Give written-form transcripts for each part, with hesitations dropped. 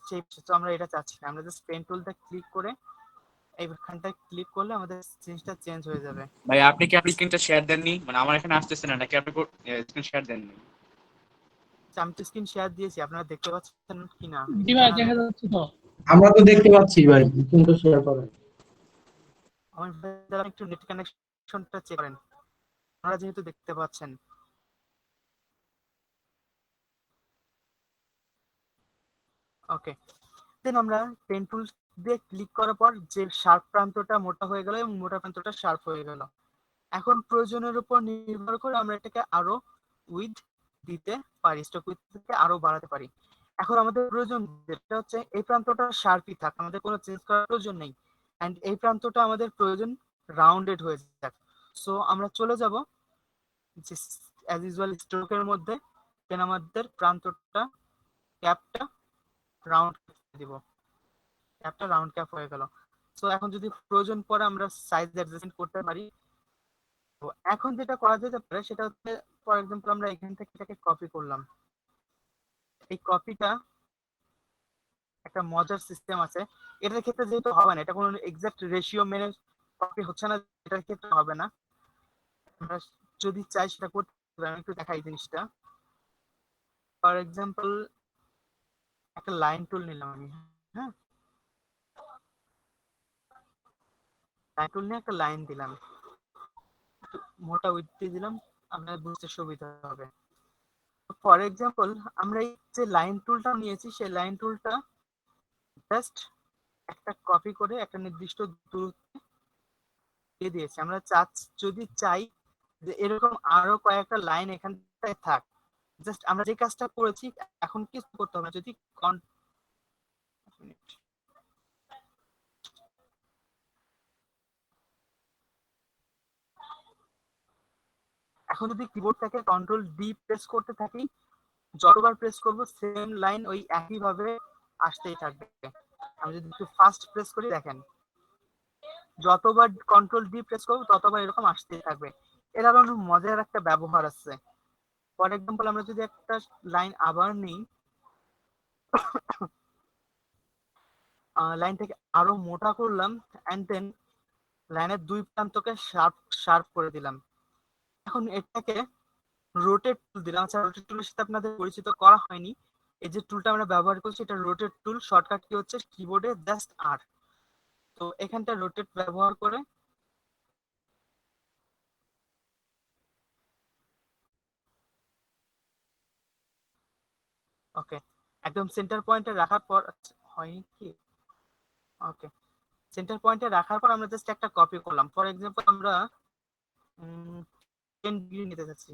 সেই তো আমরা এটা চাচ্ছি না, আমরা জাস্ট পেন টুলটা ক্লিক করে এইখানটায় ক্লিক করলে আমাদের জিনিসটা চেঞ্জ হয়ে যাবে। ভাই আপনি কি আপনি স্ক্রিনটা শেয়ার দেননি, মানে আমার এখানে আসতেছে না, নাকি আপনি স্ক্রিন শেয়ার দেননি? আমি তো স্ক্রিন শেয়ার দিয়েছি, আপনারা দেখতে পাচ্ছেন কিনা জি একটু ভাই জানাবেন। দেখা যাচ্ছে তো। আমরা তো দেখতে পাচ্ছি ভাই, কিন্তু শেয়ার করেন। আমার দ্বারা একটু নেট কানেকশনটা চেক করেন, আপনারা যেহেতু দেখতে পাচ্ছেন। ওকে, দেন আমরা পেন টুল দিয়ে ক্লিক করার পর যে শার্প প্রান্তটা মোটা হয়ে গেল এবং মোটা প্রান্তটা শার্প হয়ে গেল। এখন প্রয়োজনের উপর নির্ভর করে আমরা এটাকে আরো উইথ দিতে পারি, স্ট্রোক উইথ থেকে আরো বাড়াতে পারি। এখন আমাদের প্রয়োজন যেটা হচ্ছে এই প্রান্তটা শার্পই থাক, আমাদের কোনো চেঞ্জ করার প্রয়োজন নেই, এন্ড এই প্রান্তটা আমাদের প্রয়োজন রাউন্ডেড হয়ে যাক। সো আমরা চলে যাব যে অ্যাজ ইউজুয়াল স্ট্রোকের মধ্যে, দেন আমাদের প্রান্তটা ক্যাপটা রাউন্ড দিব, ক্যাপটা রাউন্ড ক্যাপ হয়ে গেল। সো এখন যদি প্রয়োজন পড়ে আমরা সাইজ অ্যাডজাস্টমেন্ট করতে পারি। তো এখন যেটা করা যেতে পারে সেটা হচ্ছে, ফর এক্সাম্পল আমরা এখান থেকে এটাকে কপি করলাম, এই কপিটা একটা মজার সিস্টেম আছে, এটার ক্ষেত্রে যেহেতু হবে না, এটা কোনো এক্সাক্ট রেশিও মেনে কপি হচ্ছে না, এটার ক্ষেত্রে হবে না। আমরা যদি চাই সেটা করতে পারি, আমি একটু দেখাই জিনিসটা। ফর এক্সাম্পল একটা লাইন টুল নিলাম আমি, হ্যাঁ, লাইন টুল নিয়ে একটা লাইন দিলাম, একটু মোটা উইডথ দিয়ে দিলাম, আপনার বুঝতে সুবিধা হবে। ফর এক্সাম্পল আমরা এই যে লাইন টুলটা নিয়েছি, সেই লাইন টুলটা জাস্ট একটা কপি করে একটা নির্দিষ্ট দূরত্বে দিয়ে দিয়েছি। আমরা যদি চাই যে এরকম আরো কয়েকটা লাইন এখানটায় থাক, জাস্ট আমরা যে কাজটা করেছি এখন কিছু করতে হবে না। যদি এখন যদি কিবোর্ডটাকে কন্ট্রোল ডি প্রেস করতে থাকি, যতবার প্রেস করব সেম লাইন ওই একই ভাবে আসতেই থাকবে। আমি যদি একটু ফাস্ট প্রেস করি, দেখেন যতবার কন্ট্রোল ডি প্রেস করবো ততবার এরকম আসতেই থাকবে। এর আরো মজার একটা ব্যবহার আছে। ফর এক্সাম্পল আমরা যদি একটা লাইন আবার নিই, লাইনটাকে আরো মোটা করলাম, এন্ড দেন লাইনের দুই প্রান্তকে শার্প শার্প করে দিলাম। এখন এটাকে রোটেট টুল দিলাম। আচ্ছা, রোটেট টুলের সাথে আপনাদের পরিচিত করা হয়নি, এই যে টুলটা আমরা ব্যবহার করছি এটা রোটেট টুল, শর্টকাট কি হচ্ছে কিবোর্ডে জাস্ট আর। তো এখানটা রোটেট ব্যবহার করে ওকে একদম সেন্টার পয়েন্টে রাখার পর, হয়নি কি, ওকে সেন্টার পয়েন্টে রাখার পর আমরা জাস্ট একটা কপি করলাম। ফর এক্সাম্পল আমরা 10 ডিগ্রি নিতে যাচ্ছি,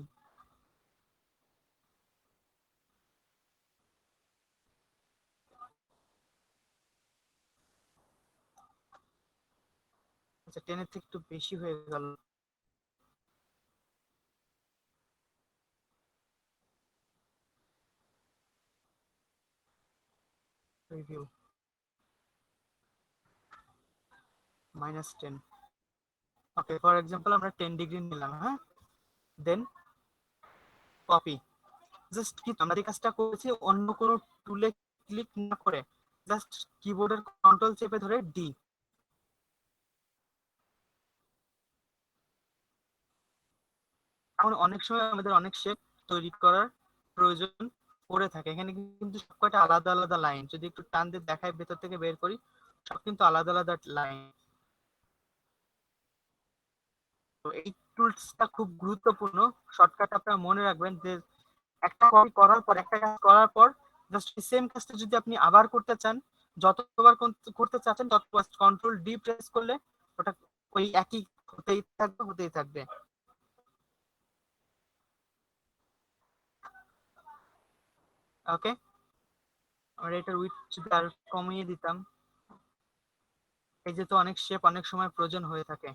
আচ্ছা 10 এর থেকে একটু বেশি হয়ে গেল, রিভিউ -10। ওকে, ফর এক্সাম্পল আমরা 10 ডিগ্রি নিলাম, হ্যাঁ, দেন কপি। জাস্ট কি আমরা এই কাজটা করেছি অন্য কোনো টুলে ক্লিক না করে, জাস্ট কিবোর্ডের কন্ট্রোল চেপে ধরে ডি। এখন অনেক সময় আমাদের অনেক শেপ তৈরি করার প্রয়োজন পড়ে থাকে, এখানে কিন্তু সবকটা আলাদা আলাদা লাইন, যদি একটু টান দিয়ে দেখাই ভেতর থেকে বের করি, সব কিন্তু আলাদা আলাদা লাইন। তো এই টুলসটা খুব গুরুত্বপূর্ণ, শর্টকাট আপনারা মনে রাখবেন যে একটা কপি করার পর, একটা কাজ করার পর জাস্ট সেম কাজটা যদি আপনি আবার করতে চান, যতবার করতে চাচ্ছেন ততবার কন্ট্রোল ডি প্রেস করলে ওটা ওই একই হতেই থাকবে হতেই থাকবে। ওকে, আমরা এটার উইথ যদি আর কমিয়ে দিতাম, এই যে তো অনেক শেপ অনেক সময় প্রয়োজন হয়ে থাকে।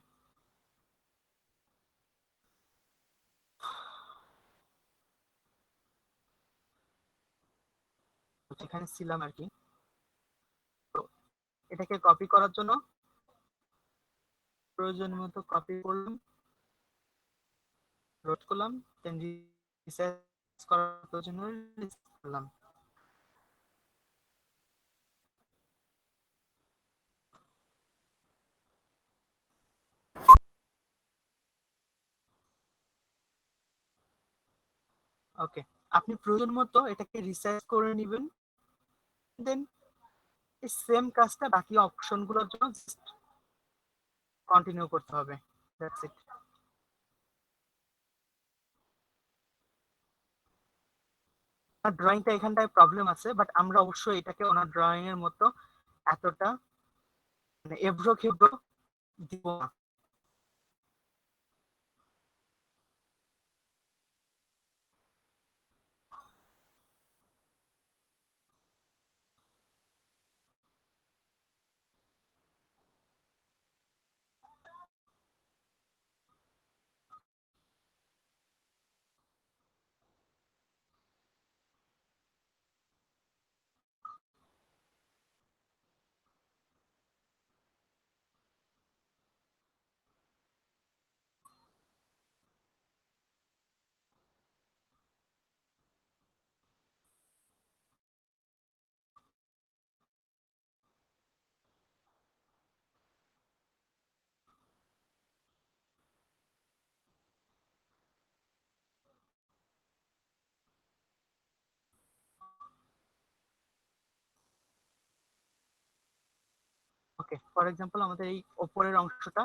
যেখানে ছিলাম আর কি, তো এটাকে কপি করার জন্য প্রয়োজন মতো কপি করলাম, লোড করলাম, দেন রিসাইজ করার প্রয়োজন হলে রিসাইজ করলাম। ওকে, আপনি প্রয়োজন মতো এটাকে রিসাইজ করে নেবেন, দেন এই সেম কাজটা বাকি অপশনগুলোর জন্য কন্টিনিউ করতে হবে। That's it. ড্রয়িংটা এখানটায় প্রবলেম আছে, বাট আমরা অবশ্যই এটাকে ওনার ড্রয়িং এর মতো এতটা মানে এবড়ো খেবড়ো দিব না। ওকে, ফর এক্সাম্পল আমাদের এই ওপরের অংশটা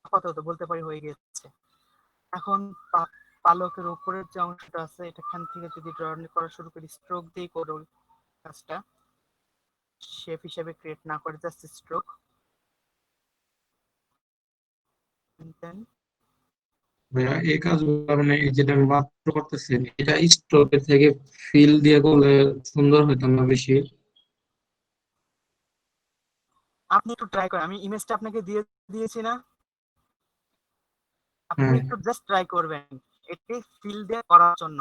আপাতত বলতে পারি হয়ে গেছে। এখন পালকের উপরের যে অংশটা আছে এখান থেকে যদি ড্রয়িং করা শুরু করি, স্ট্রোক দিয়ে করো কাজটা, শেপ হিসেবে ক্রিয়েট না করে জাস্ট স্ট্রোক, দেন ভাইয়া এই কাজগুলো মানে এই যেটা আমি মাত্র করতেছি এটা স্ট্রোকের থেকে ফিল দিয়ে করলে সুন্দর হতো না বেশি? আপনি একটু ট্রাই করেন, আমি ইমেজটা আপনাকে দিয়েছি না, আপনি হ্যাঁ, একটু জাস্ট ট্রাই করবেন এটাকে ফিল দিয়ে করার জন্য।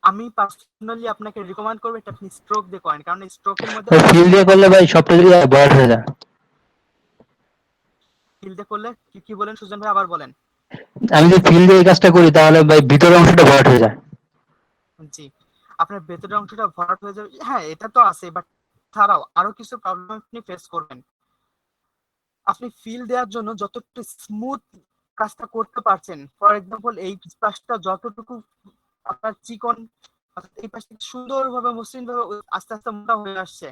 আমি পার্সোনালি আপনাকে রিকমেন্ড করবো এটা আপনি স্ট্রোক দিয়ে করেন, কারণ স্ট্রোকের মধ্যে ফিল দিয়ে করলে ভাই সবটা বয়স হয়ে যায়। ফিল দিয়ে করলে কি বলেন সুজন ভাই, আবার বলেন। আমি যদি ফিল দিয়ে এই কাজটা করি তাহলে ভাই ভিতরের অংশটা ভরাট হয়ে যায়। জি, আপনার ভেতরের অংশটা ভরাট হয়ে যাবে, হ্যাঁ এটা তো আছে, বাট ছাড়াও আরো কিছু প্রবলেম আপনি ফেস করবেন। আপনি ফিল দেওয়ার জন্য যতটুকু স্মুথ কাজটা করতে পারছেন, ফর এক্সাম্পল এই পাশটা যতটুকু আপনার চিকন, এই পাশটা সুন্দরভাবে মসৃণ ভাবে আস্তে আস্তে মোটা হয়ে আসছে,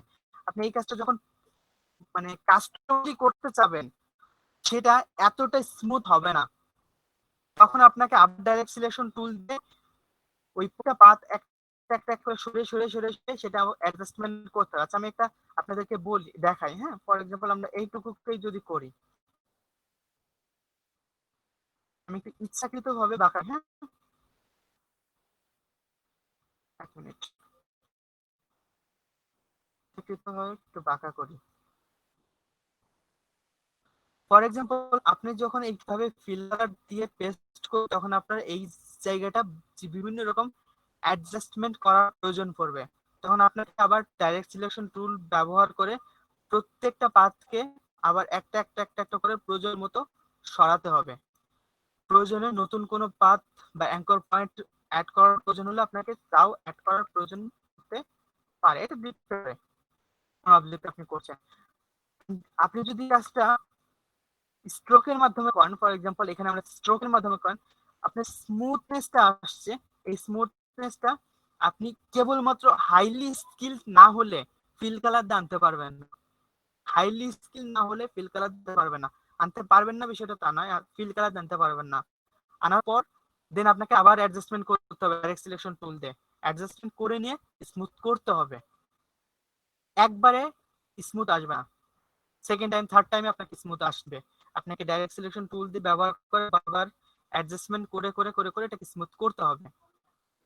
আপনি এই কাজটা যখন মানে কাস্টমাইজ করতে চাবেন সেটা এতটা স্মুথ হবে না। তখন আপনাকে আপ ডাইরেক্ট সিলেকশন টুল দিয়ে ওই পুরো পাত একটা একটা করে সরে সরে সরে সরে সেটা অ্যাডজাস্টমেন্ট করতে হবে। আচ্ছা আমি একটা আপনাদেরকে বলি, দেখাই, হ্যাঁ ফর এক্সাম্পল আমরা এইটুকুকেই যদি করি, আমি একটু ইচ্ছাকৃত ভাবে বাঁকা, হ্যাঁ এক মিনিট, ইচ্ছাকৃত ভাবে একটু বাঁকা করি। ফর এক্সাম্পল আপনি যখন এইভাবে ফিলার দিয়ে পেস্ট করবেন তখন আপনার এই জায়গাটা বিভিন্ন রকম অ্যাডজাস্টমেন্ট করার প্রয়োজন পড়বে। তখন আপনাকে আবার ডাইরেক্ট সিলেকশন টুল ব্যবহার করে প্রত্যেকটা পাথকে আবার একটা একটা একটা একটা করে প্রয়োজন মতো সরাতে হবে। প্রয়োজনে নতুন কোনো পাথ বা অ্যাঙ্কর পয়েন্ট অ্যাড করার প্রয়োজন হলে আপনাকে তাও অ্যাড করার প্রয়োজন হতে পারে, এটা ডিপেন্ড অবজেক্ট আপনি করছেন। আপনি যদি কাজটা স্ট্রোকের মাধ্যমে করেন, ফর এক্সাম্পল এখানে আমরা স্ট্রোকের মাধ্যমে করেন, আপনার স্মুথনেসটা আসছে, এই স্মুথনেসটা আপনি কেবলমাত্র হাইলি স্কিল না হলে ফিল কালার দিয়ে আনতে পারবেন না। হাইলি স্কিল না হলে ফিল কালার দিতে পারবেন না, আনতে পারবেন না বিষয়টা তা নয়, ফিল কালার আনতে পারবেন না। আনার পর দেন আপনাকে আবার অ্যাডজাস্টমেন্ট করতে হবে ডাইরেক্ট সিলেকশন টুল দিয়ে, অ্যাডজাস্টমেন্ট করে নিয়ে স্মুথ করতে হবে। একবারে স্মুথ আসবে না, সেকেন্ড টাইম থার্ড টাইমে আপনাকে স্মুথ আসবে। আপনাকে ডাইরেক্ট সিলেকশন টুল দিয়ে ব্যবহার করে বারবার অ্যাডজাস্টমেন্ট করে করে করে করে এটাকে স্মুথ করতে হবে।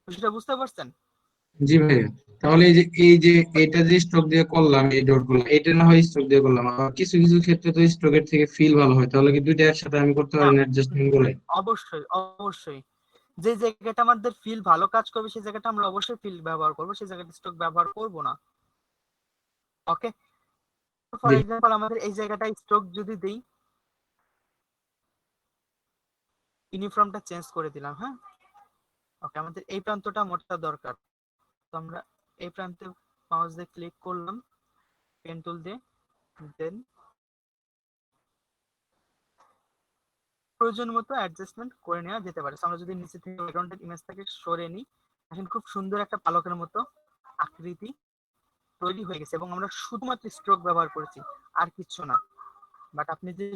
সেটা বুঝতে পারছেন? জি ভাইয়া। তাহলে এই যে এটা যে স্ট্রোক দিয়ে করলাম এই ডট গুলো, এটা না হয় স্ট্রোক দিয়ে করলাম, আর কিছু কিছু ক্ষেত্রে তো স্ট্রোকের থেকে ফিল ভালো হয়, তাহলে কি দুইটা একসাথে আমি করতে না, পারি না অ্যাডজাস্টমেন্ট গুলো? অবশ্যই অবশ্যই, যে জায়গাটা আমাদের ফিল ভালো কাজ করবে সেই জায়গাটা আমরা অবশ্যই ফিল ব্যবহার করবো, সেই জায়গাটা স্ট্রোক ব্যবহার করব না। ওকে, ফর জি। এক্সাম্পল আমাদের এই জায়গাটায় স্ট্রোক যদি দিই, ইউনিফর্মটা চেঞ্জ করে দিলাম, হ্যাঁ ওকে, আমাদের এই প্রান্তটা মোটা দরকার, তো আমরা এই প্রান্তে মাউস দিয়ে ক্লিক করলাম পেন টুল দিয়ে, দেন প্রয়োজন মতো অ্যাডজাস্টমেন্ট করে নেওয়া যেতে পারে। So, আমরা যদি নিচে থেকে ব্যাকগ্রাউন্ডের ইমেজটাকে সরিয়ে নিই, এখন খুব সুন্দর একটা পালকের মতো আকৃতি তৈরি হয়ে গেছে এবং আমরা শুধুমাত্র স্ট্রোক ব্যবহার করেছি, আর কিচ্ছু না। বাট আপনি যে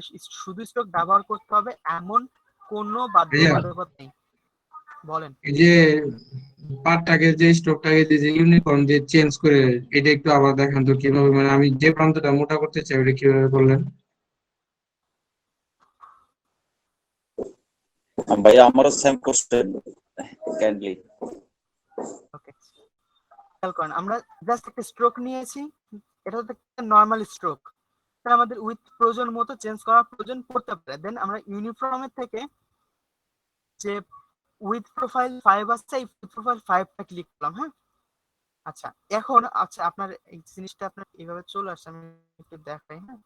শুধু স্ট্রোক ব্যবহার করতে হবে এমন কোনো ভাইয়া, বাধ্যবাধকতা নেই। বলেন। এই যে পার্টটাকে যে স্ট্রোকটাকে যে ইউনিফর্ম যে চেঞ্জ করে, এটা একটু আবার দেখান তো কিভাবে, মানে আমি যে প্রান্তটা মোটা করতে চাই ওটা কিভাবে করলেন? ভাইয়া আমারও সেম কোশ্চেন, কাইন্ডলি। ওকে, খেয়াল করেন, আমরা জাস্ট একটা স্ট্রোক নিয়েছি, এটা হচ্ছে একটা নর্মাল স্ট্রোক। আমাদের উইথ প্রয়োজন মতো চেঞ্জ করার প্রয়োজন পড়তে পারে। দেন আমরা ইউনিফর্মের থেকে যে উইথ প্রোফাইল 5 আছে, এই প্রোফাইল 5টা ক্লিক করলাম। হ্যাঁ, আচ্ছা এখন আচ্ছা আপনার এই জিনিসটা আপনার এইভাবে চলে আসছে, আমি একটু দেখাই। হ্যাঁ,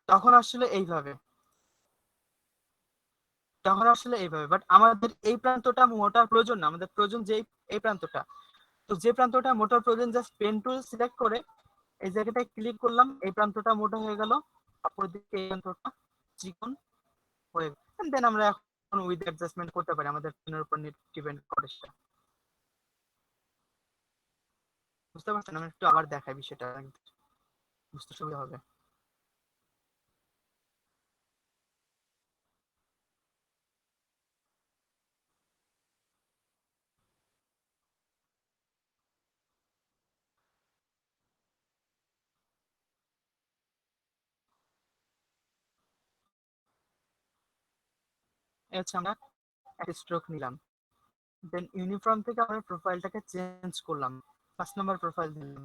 তখন আসলে এইভাবে, বাট আমাদের এই প্রান্তটা মোটার প্রয়োজন না, আমাদের প্রয়োজন যে এই প্রান্তটা। তো যে প্রান্তটা মোটার প্রয়োজন, জাস্ট পেন টুল সিলেক্ট করে এই জায়গাটায় ক্লিক করলাম, এই প্রান্তটা মোটা হয়ে গেল, অপরদিকে এই প্রান্তটা চিকন হয়ে গেল। দেন আমরা এখন উইথ অ্যাডজাস্টমেন্ট করতে পারি, আমাদের পেনের উপর ডিপেন্ড করে সেটা। বুঝতে পারছেন? আমি একটু আবার দেখাই বিষয়টা, বুঝতে সুবিধা হবে। এই হচ্ছে আমরা একটা স্ট্রোক নিলাম, দেন ইউনিফর্ম থেকে আমরা প্রোফাইলটাকে চেঞ্জ করলাম, 5 নম্বর প্রোফাইল দিলাম।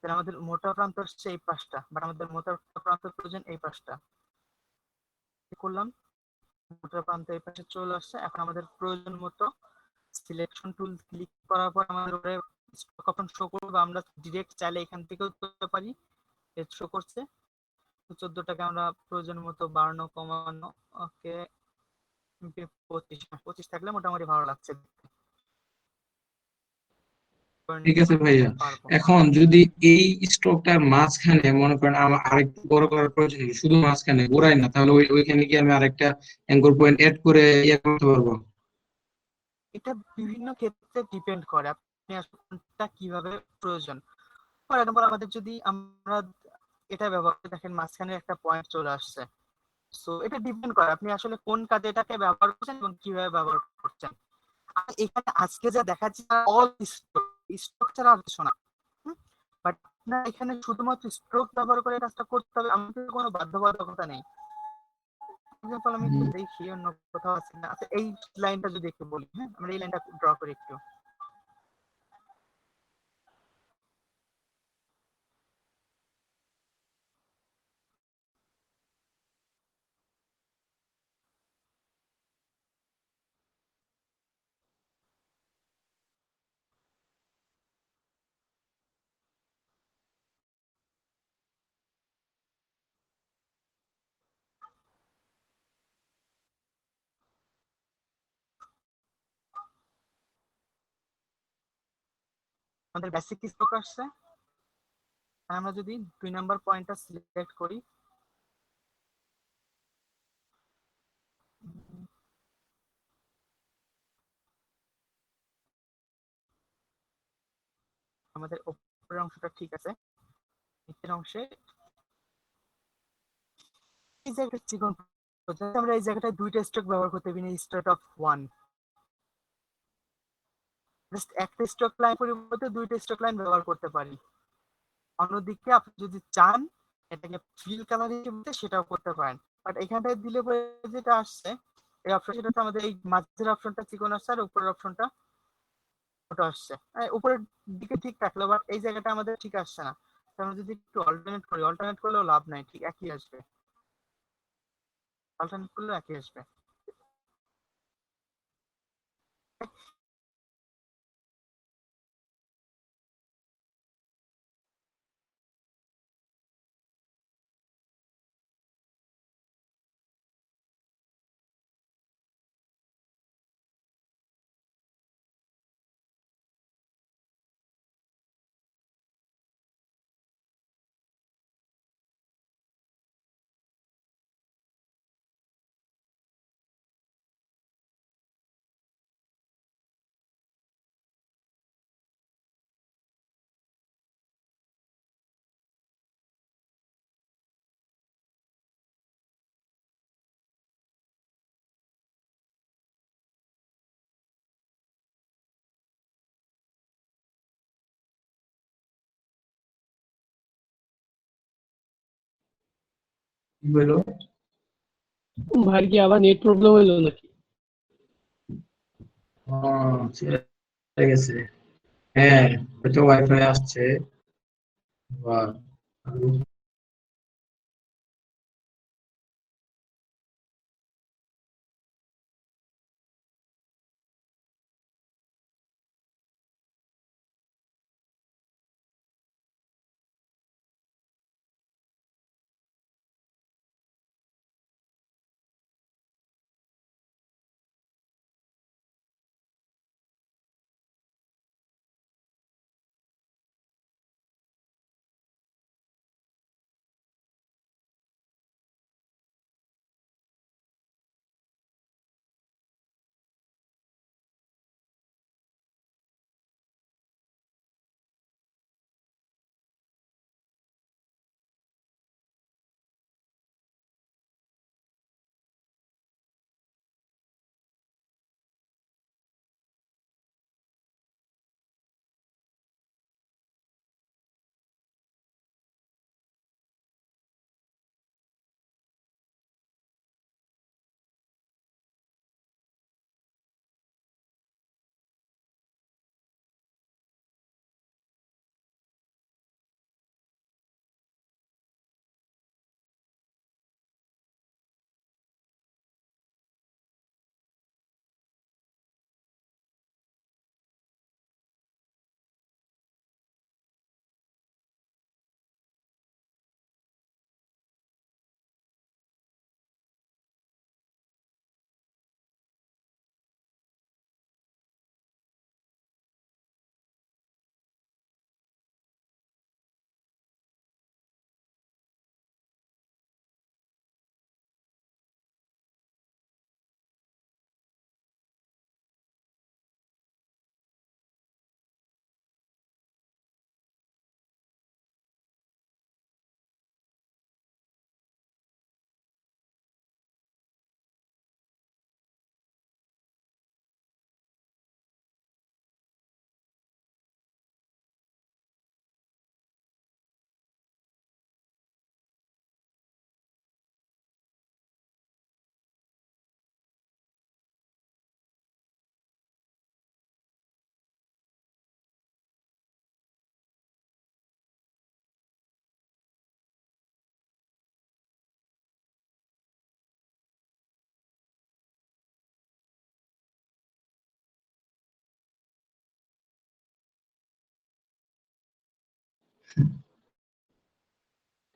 দেন আমাদের মোটা প্রান্ত হচ্ছে এই পাশটা, বাট আমাদের মোটা প্রান্ত প্রয়োজন এই পাশটা করলাম, মোটা প্রান্ত এই পাশে চলে আসছে। এখন আমাদের প্রয়োজন মতো সিলেকশন টুল ক্লিক করার পর আমাদের উপরে স্টক অপশন শো করবে, আমরা ডিরেক্ট চাইলে এখান থেকেও করতে পারি। এর শো করছে 14টাকে আমরা প্রয়োজন মতো বাড়ানো কমানো। ওকে, 25 থাকলে মোটামুটি ভালো লাগছে, ঠিক আছে ভাইয়া, পারবো। এখন যদি এই স্ট্রোকটার মাঝখানে মনে করেন আমার আরেকটু বড় করার প্রয়োজন নেই, শুধু মাঝখানে গোড়ায় না, তাহলে ওইখানে কি আমি আরেকটা অ্যাঙ্কর পয়েন্ট এড করে ইয়ে করতে পারবো? এটা বিভিন্ন ক্ষেত্রে ডিপেন্ড করে আপনি আসলে কোনটা কিভাবে প্রয়োজন। ফর এক্সাম্পল, আমাদের যদি আমরা এটা ব্যবহার করে দেখেন মাঝখানে একটা পয়েন্ট চলে আসছে, সো এটা ডিপেন্ড করে আপনি আসলে কোন কাজে এটাকে ব্যবহার করছেন এবং কিভাবে ব্যবহার করছেন। আর এখানে আজকে যা দেখাচ্ছি অল স্ট্রোক ছাড়া আর কিছু না। বাট না, এখানে শুধুমাত্র স্ট্রোক ব্যবহার করে কাজটা করতে হবে, আমাদের কোনো বাধ্যবাধকতা নেই। এক্সাম্পল আমি একটু দেখি অন্য কোথাও আছে না। আচ্ছা, এই লাইনটা যদি একটু বলি। হ্যাঁ, আমরা এই লাইনটা ড্র করি একটু। আমাদের বেসিক স্ট্রোক আসছে, আর আমরা যদি 2 নম্বর পয়েন্টটা সিলেক্ট করি, আমাদের উপরের অংশটা ঠিক আছে, নিচের অংশে এই জায়গাটা চিকন, আমরা এই জায়গাটায় 2টা স্ট্রোক ব্যবহার করতে পারি ইনস্টেড অফ 1। জাস্ট একটা স্ট্রোক লাইন পরিবর্তে 2টা স্ট্রোক লাইন ব্যবহার করতে পারি। অন্যদিকে আপনি যদি চান এটাকে ফিল কালার হিসেবে সেটাও করতে পারেন, বাট এখানটায় দিলে পরে যেটা আসছে এই অপশন, সেটা তো আমাদের এই মাঝের অপশনটা চিকন আসছে আর উপরের অপশনটা ওটা আসছে। উপরের দিকে ঠিক থাকলো, বাট এই জায়গাটা আমাদের ঠিক আসছে না। আমরা যদি একটু অল্টারনেট করি, অল্টারনেট করলেও লাভ নাই, ঠিক একই আসবে, অল্টারনেট করলেও একই আসবে। কি বললো? ভাই কি আবার নেট প্রবলেম হইলো নাকি? চলে গেছে। হ্যাঁ, হয়তো ওয়াইফাই আসছে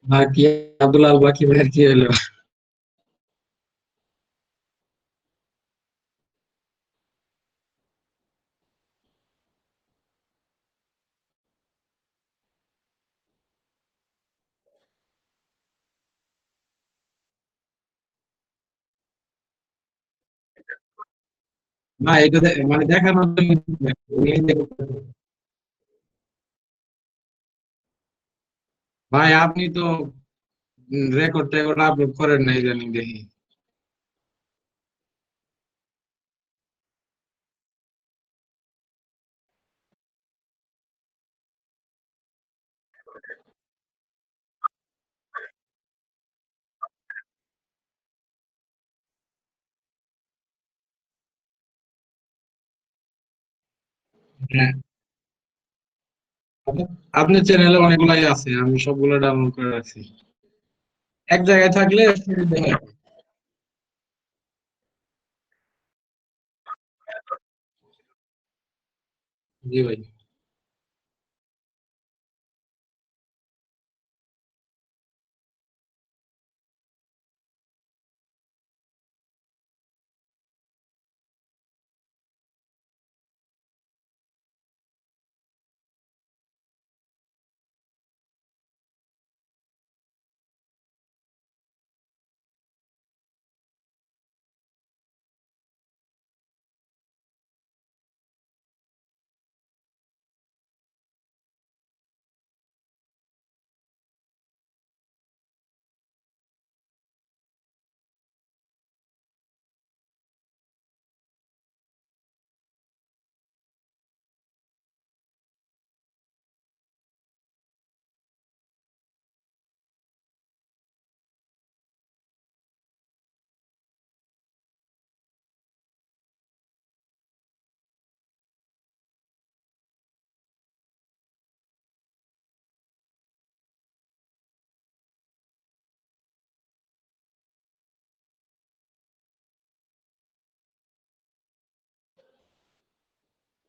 বা কি আব্দুল আল বাকি ভাইয়ের কি হলো? না, এটা মানে দেখানোর জন্য উনি ভাই আপনি তো রেকর্ড টেকর্ড আপলোড করেন নাই জানি দেখি। হ্যাঁ, আপনার চ্যানেলে অনেকগুলাই আছে, আমি সবগুলো ডাউনলোড করে রাখছি। এক জায়গায় থাকলে সুবিধা হয়। জি ভাই।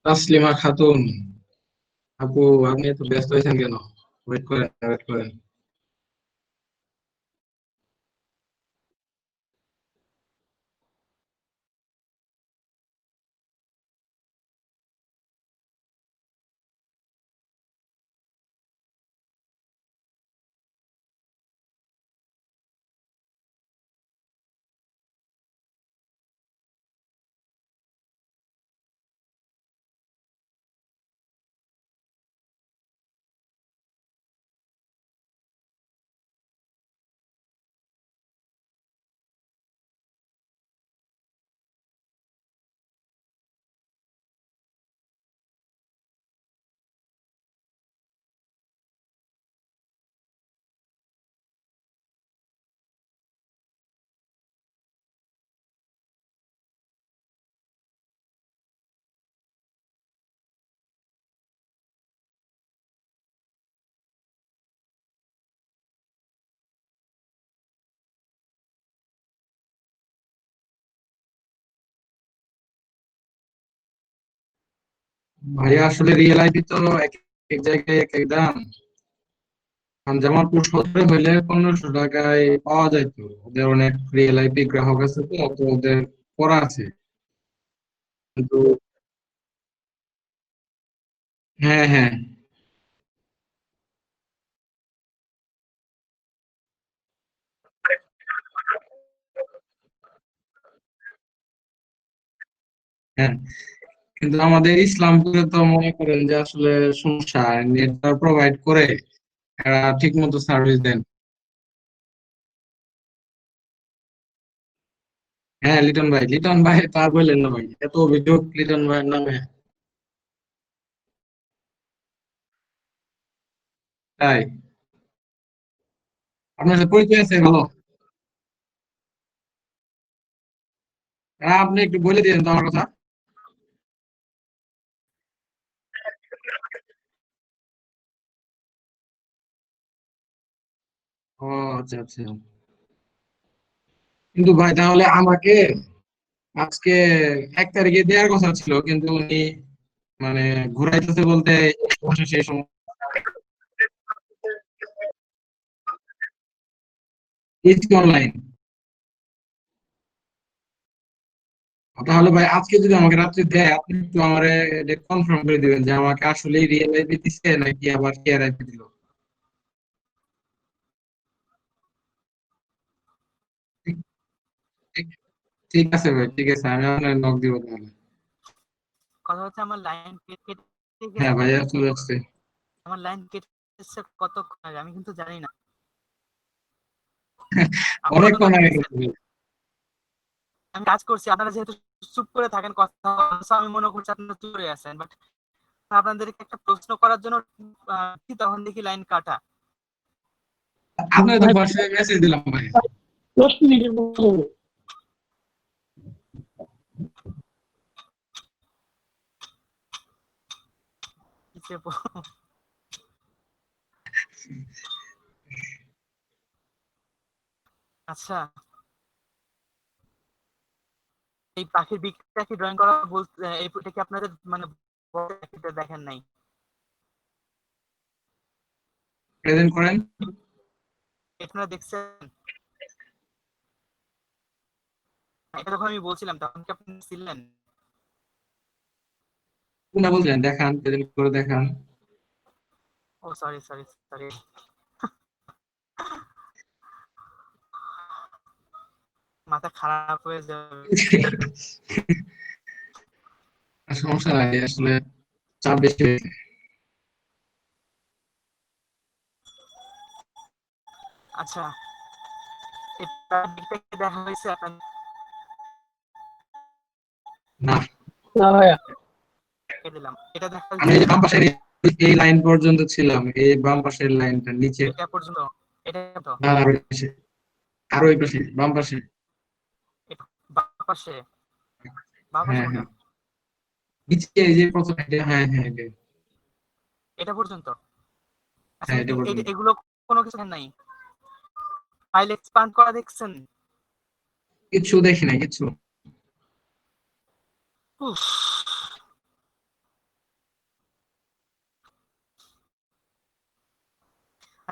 তাসলিমা খাতুন, আপু আপনি এত ব্যস্ত হয়েছেন কেন? ওয়েট করেন, ওয়েট করেন। ভাইয়া আসলে রিয়েল আইপি তো এক এক জায়গায় এক এক দাম। জামালপুর সদরে হইলে 1500 টাকায় পাওয়া যায়। তো ওদের অনেক রিয়েল আইপি গ্রাহক আছে, তো তো ওদের করা আছে। কিন্তু হ্যাঁ হ্যাঁ হ্যাঁ, কিন্তু আমাদের ইসলামপুরে তো মনে করেন যে আসলে সমস্যা, নেট প্রোভাইড করে এরা ঠিক মতো সার্ভিস দেন। হ্যাঁ লিটন ভাই, লিটন ভাই তার বললেন না ভাই, এত অভিযোগ লিটন ভাইয়ের নামে। তাই আপনার সাথে পরিচয় আছে ভালো? আপনি একটু বলে দিন তো আমার কথা। ও আচ্ছা আচ্ছা। কিন্তু ভাই তাহলে আমাকে আজকে 1 তারিখে দেওয়ার কথা ছিল, কিন্তু উনি মানে ঘুরাইতেছে বলতে সেই সময় অনলাইন। তাহলে ভাই আজকে যদি আমাকে রাত্রে দেয়, আপনি একটু আমারে কনফার্ম করে দিবেন যে আমাকে আসলে রিয়েল আইপি দিচ্ছে নাকি আবার কেয়ার আইপি দিল। ঠিক ঠিক ঠিক আছে ভাই, ঠিক আছে, আমি আপনার নক দিব তাহলে। কথা হচ্ছে আমার লাইন কেটে হ্যাঁ গেছে। ভাইয়া চলে আসছে। আমার লাইন কেটে গেছে কতক্ষণ আগে আমি কিন্তু জানি না। আপনি অনেকক্ষণ কতক্ষণ আগে দেখছেন? কিন্তু। আমি কাজ করছি, আপনারা যেহেতু চুপ করে থাকেন কথা বলছেন, আমি মনে করছি আপনারা চুপ করে আছেন, বাট আপনাদেরকে একটা প্রশ্ন করার জন্য তখন দেখি লাইন কাটা। আপনার তো ভাই হোয়াটসঅ্যাপে মেসেজ দিলাম ভাই। 10 মিনিটের মতো হবে। কিসে আচ্ছা, এই পাখির বিকটা কি ড্রয়িং করা বলতে এটা কি আপনাদের মানে দেখেন নাই? প্রেজেন্ট করেন। আপনারা দেখছেন? এটা যখন আমি বলছিলাম তখন কি আপনি ছিলেন? কোনটা বলছেন, দেখান, প্রেজেন্ট করে দেখান। ও সরি সরি সরি, মাথা খারাপ হয়ে যাবে। সমস্যা নাই, আসলে চাপ বেশি হয়েছে। আচ্ছা, এটা দিকটা কি দেখা হয়েছে আপনার? না, না ভাইয়া, কেটে দিলাম, এটা দেখা আমি হয়েছে? এই যে বাম পাশের এই লাইন পর্যন্ত ছিলাম, এই বাম পাশের লাইনটা নিচে। এটা পর্যন্ত? এটা তো না আর ওই পাশে, আর ওই পাশে বাম পাশে। এটা বাঁ পাশে? বাঁ পাশে হ্যাঁ কোনটা? হ্যাঁ, নিচে এই যে প্রথম হ্যাঁ হ্যাঁ এটাই। এটা পর্যন্ত? আচ্ছা, হ্যাঁ এটা পর্যন্ত এগুলো কোনো কিছু নাই? ফাইল এক্সপান্ড করা দেখছেন? কিছু দেখি না কিছু। উফ,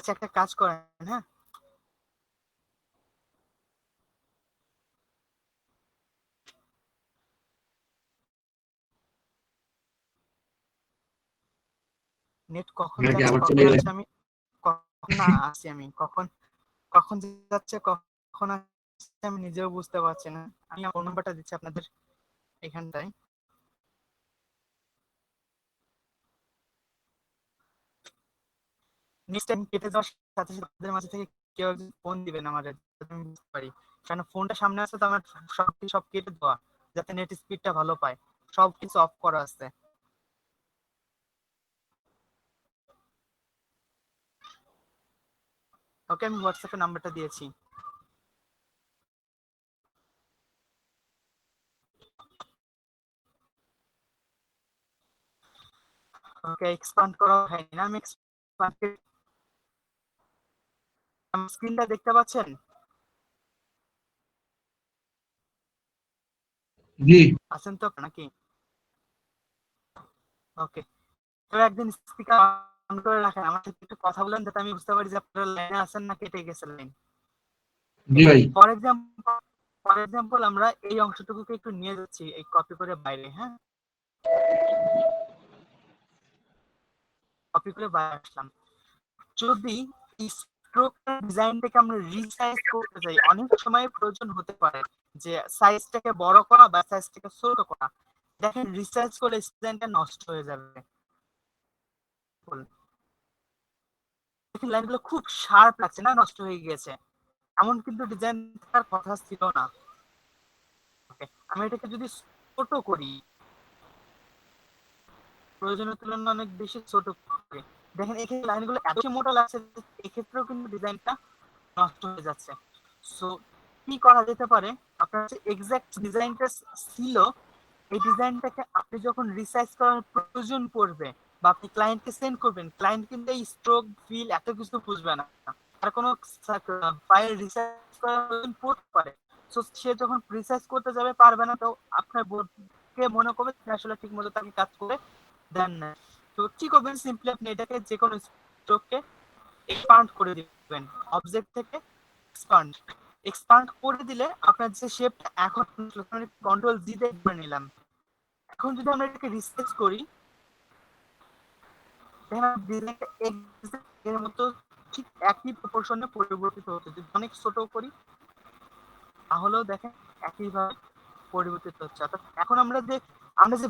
আচ্ছা একটা কাজ করেন, হ্যাঁ নেট কখন নাকি যাচ্ছে আবার কখন চলে গেলেন? আসছে আমি কখন না আসছি আমি কখন কখন যাচ্ছে কখন আসছে আমি নিজেও বুঝতে পারছি না। আমি ফোন নাম্বারটা দিচ্ছি আপনাদের এখানটায়। নেক্সট টাইম কেটে যাওয়ার সাথে সাথে আপনাদের মাঝে থেকে কেউ একজন ফোন দিবেন আমাদের, যাতে আমি বুঝতে পারি। কারণ ফোনটা সামনে আছে তো আমার সব কেটে দেওয়া, যাতে নেট স্পিডটা ভালো পায়। সব কিছু অফ করা আছে। ওকে, আমি হোয়াটসঅ্যাপে নাম্বারটা দিয়েছি। ওকে, এক্সপান্ড করা হয়নি না, আমি এক্সপান্ড আমার স্ক্রিনটা দেখতে পাচ্ছেন? জি। আছেন তো নাকি? ওকে, তো একদিন স্পিকার অন করে রাখেন, আমার সাথে একটু কথা বলেন, যাতে আমি বুঝতে পারি যে আপনারা লাইনে আছেন না কেটে গেছে লাইন। জি ভাই। ফর এক্সাম্পল আমরা এই অংশটুকুকে একটু নিয়ে যাচ্ছি এই কপি করে বাইরে, হ্যাঁ কপি করে বাইরে আসলাম। যদি স্ট্রোক ডিজাইনটাকে আমরা রিসাইজ করতে চাই, অনেক সময় প্রয়োজন হতে পারে যে সাইজটাকে বড় করা বা সাইজটাকে ছোট করা। দেখেন রিসাইজ করে ডিজাইনটা নষ্ট হয়ে যাবে। দেখেন লাইনগুলো খুব শার্প লাগছে না, নষ্ট হয়ে গিয়েছে। এমন কিন্তু ডিজাইন থাকার কথা ছিল না। ওকে, আমি এটাকে যদি ছোট করি, প্রয়োজনের তুলনায় অনেক বেশি ছোট করি, দেখেন এখানে লাইনগুলো এত বেশি মোটা লাগছে, এক্ষেত্রেও কিন্তু ডিজাইনটা নষ্ট হয়ে যাচ্ছে। সো কি করা যেতে পারে, আপনার যে এক্সাক্ট ডিজাইনটা ছিল, এই ডিজাইনটাকে আপনি যখন রিসাইজ করার প্রয়োজন পড়বে বা আপনি ক্লায়েন্টকে সেন্ড করবেন, ক্লায়েন্ট কিন্তু এই স্ট্রোক ফিল এত কিছু বুঝবে না, আর কোনো ফাইল রিসাইজ করার প্রয়োজন পড়তে পারে। সো সে যখন রিসাইজ করতে যাবে পারবে না, তো আপনার কে মনে করবে যে আসলে ঠিক মতো তাকে কাজ করে দেন না। তো কি করবেন, সিম্পলি আপনি এটাকে যে কোনো স্ট্রোককে এক্সপান্ড করে দিবেন, অবজেক্ট থেকে এক্সপান্ড এক্সপান্ড করে দিলে আপনার যে শেপটা এখন কন্ট্রোল জি দিয়ে করে নিলাম। এখন যদি আমরা এটাকে রিসাইজ করি, দেখেন ডিজাইনটা এর মতো ঠিক একই প্রপোর্শনে পরিবর্তিত হচ্ছে। যদি অনেক ছোট করি তাহলেও দেখেন একইভাবে পরিবর্তিত হচ্ছে। অর্থাৎ এখন আমরা যে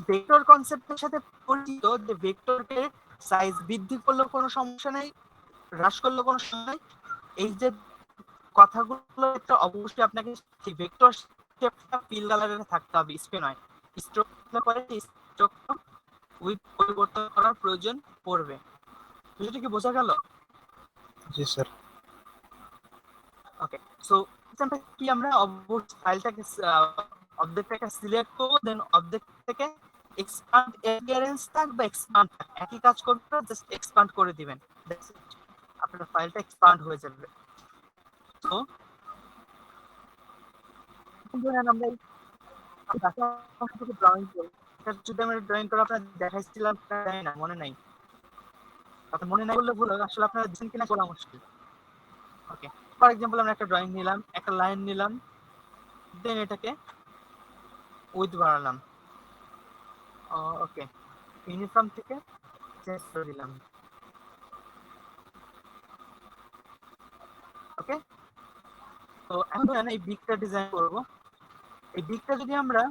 ভেক্টর কনসেপ্টের সাথে পরিচিত, যে ভেক্টরকে সাইজ বৃদ্ধি করলেও কোনো সমস্যা নেই, হ্রাস করলেও কোনো সমস্যা নেই, এই যে কথাগুলো একটা অবশ্যই আপনাকে ভেক্টর শেপটা ফিল কালারে থাকতে হবে, স্পে নয়। স্ট্রোক করে স্ট্রোক উইথ পরিবর্তন করার প্রয়োজন পড়বে। বিষয়টা কি বোঝা গেল? জি স্যার। ওকে, সো আমরা কি আমরা অবশ্যই ফাইলটাকে অবজেক্টটাকে সিলেক্ট করব, দেন অবজেক্ট থেকে এক্সপান্ড অ্যাপিয়ারেন্স থাকবে, এক্সপান্ড একই কাজ করবে, জাস্ট এক্সপান্ড করে দিবেন, দ্যাটস ইট, আপনার ফাইলটা এক্সপান্ড হয়ে যাবে। তো ধরেন আমরা এই ভাষা অংশটুকু ড্রয়িং করি, এটা যদি আমরা ড্রয়িং করে আপনার দেখাইছিলাম জানি না, মনে নাই, আপনার মনে নাই বললে ভুল হবে, আসলে আপনারা দিচ্ছেন কিনা বলা মুশকিল। ওকে, ফর এক্সাম্পল আমরা একটা ড্রয়িং নিলাম, একটা লাইন নিলাম, দেন এটাকে উইথ বাড়ালাম। ওকে, ইউনিফর্ম থেকে চেঞ্জ করে দিলাম। ওকে, তো এখন ধরেন এই বিগটা ডিজাইন করব। এই বিগটা যদি আমরা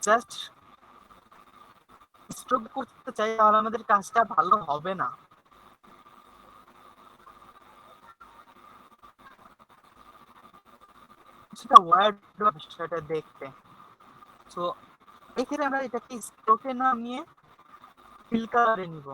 জাস্ট স্ট্রোক করতে চাই, তাহলে আমাদের কাজটা ভালো হবে না। সেটা ওয়ার্ড বিষয়টা দেখতে। তো এখানে আমরা এটাকে স্ট্রোকে না নিয়ে ফিল কালারে নিব।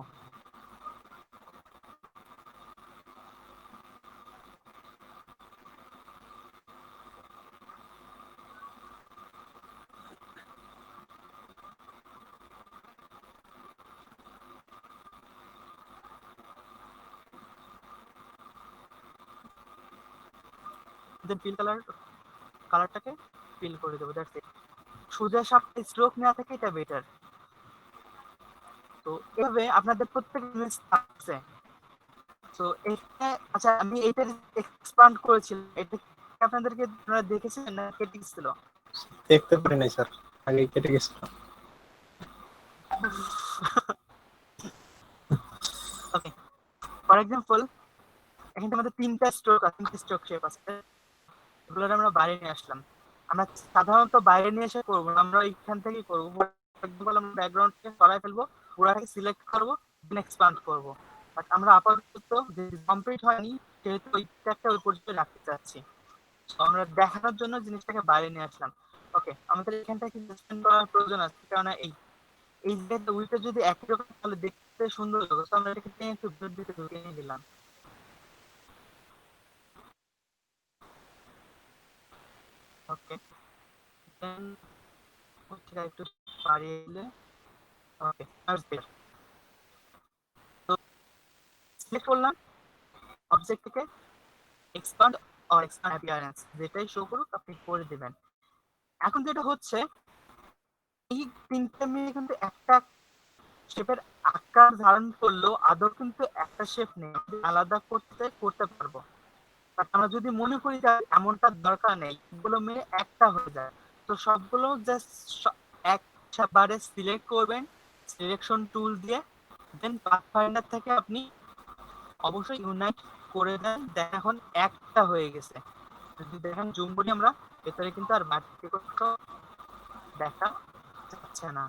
দেন ফিল কালারটাকে ফিল করে দেবো, দ্যাটস ইট। সোজা সাপটা স্ট্রোক না থাকে এটা বেটার। তো এভাবে আপনাদের প্রত্যেকের ইমেজ থাকছে। তো এটা আচ্ছা আমি এটা এক্সপান্ড করেছিলাম, এটা কি আপনাদেরকে আপনারা দেখেছেন না কেটে গেছিল? দেখতে পারি নাই স্যার, আগে কেটে গেছিল। ওকে, ফর এক্সাম্পল এখানে আমাদের তিনটা স্ট্রোক শেপ আছে, এগুলো আমরা বাইরে নিয়ে আসলাম। আমরা সাধারণত বাইরে নিয়ে এসে করবো না, আমরা এখান থেকেই করবো। আমরা ব্যাকগ্রাউন্ডকে সরাই ফেলবো, পুরাটাকে সিলেক্ট করবো, দেন এক্সপান্ড করবো। বাট আমরা আপাতত যে কমপ্লিট হয়নি সেহেতু ওইটাকে ওই পর্যন্ত রাখতে চাচ্ছি। তো আমরা দেখানোর জন্য জিনিসটাকে বাইরে নিয়ে আসলাম। ওকে, আমাদের এখানটা কি এক্সটেন্ড করার প্রয়োজন আছে, কারণ এই জায়গাটা উইটা যদি একই রকম তাহলে দেখতে সুন্দর লাগবে। তো আমরা এটাকে টেনে একটু ভিতর দিকে ঢুকিয়ে নিয়ে দিলাম। ওকে, দেন ওটা একটু বাড়িয়ে দিলে ওকে তো সিলেক্ট করলাম অবজেক্ট থেকে এক্সপান্ড অর এক্সপান্ড অ্যাপিয়ারেন্স, যেটাই শো করুক আপনি করে দিবেন। এখন যেটা হচ্ছে এই তিনটা মিলে কিন্তু একটা শেপের আকার ধারণ করলেও আদৌ কিন্তু একটা শেপ নেই, আলাদা করতে পারবো। বাট আমরা যদি মনে করি যে এমনটা দরকার নেই, এগুলো মিলে একটা হয়ে যায়, তো সবগুলো জাস্ট একবারে সিলেক্ট করবেন সিলেকশন টুল দিয়ে, দেন পাথফাইন্ডার থেকে আপনি অবশ্যই ইউনাইট করে দেন, দেন এখন একটা হয়ে গেছে। যদি দেখেন জুম করি আমরা, ভেতরে কিন্তু আর বাড়তি কোথাও দেখা যাচ্ছে না।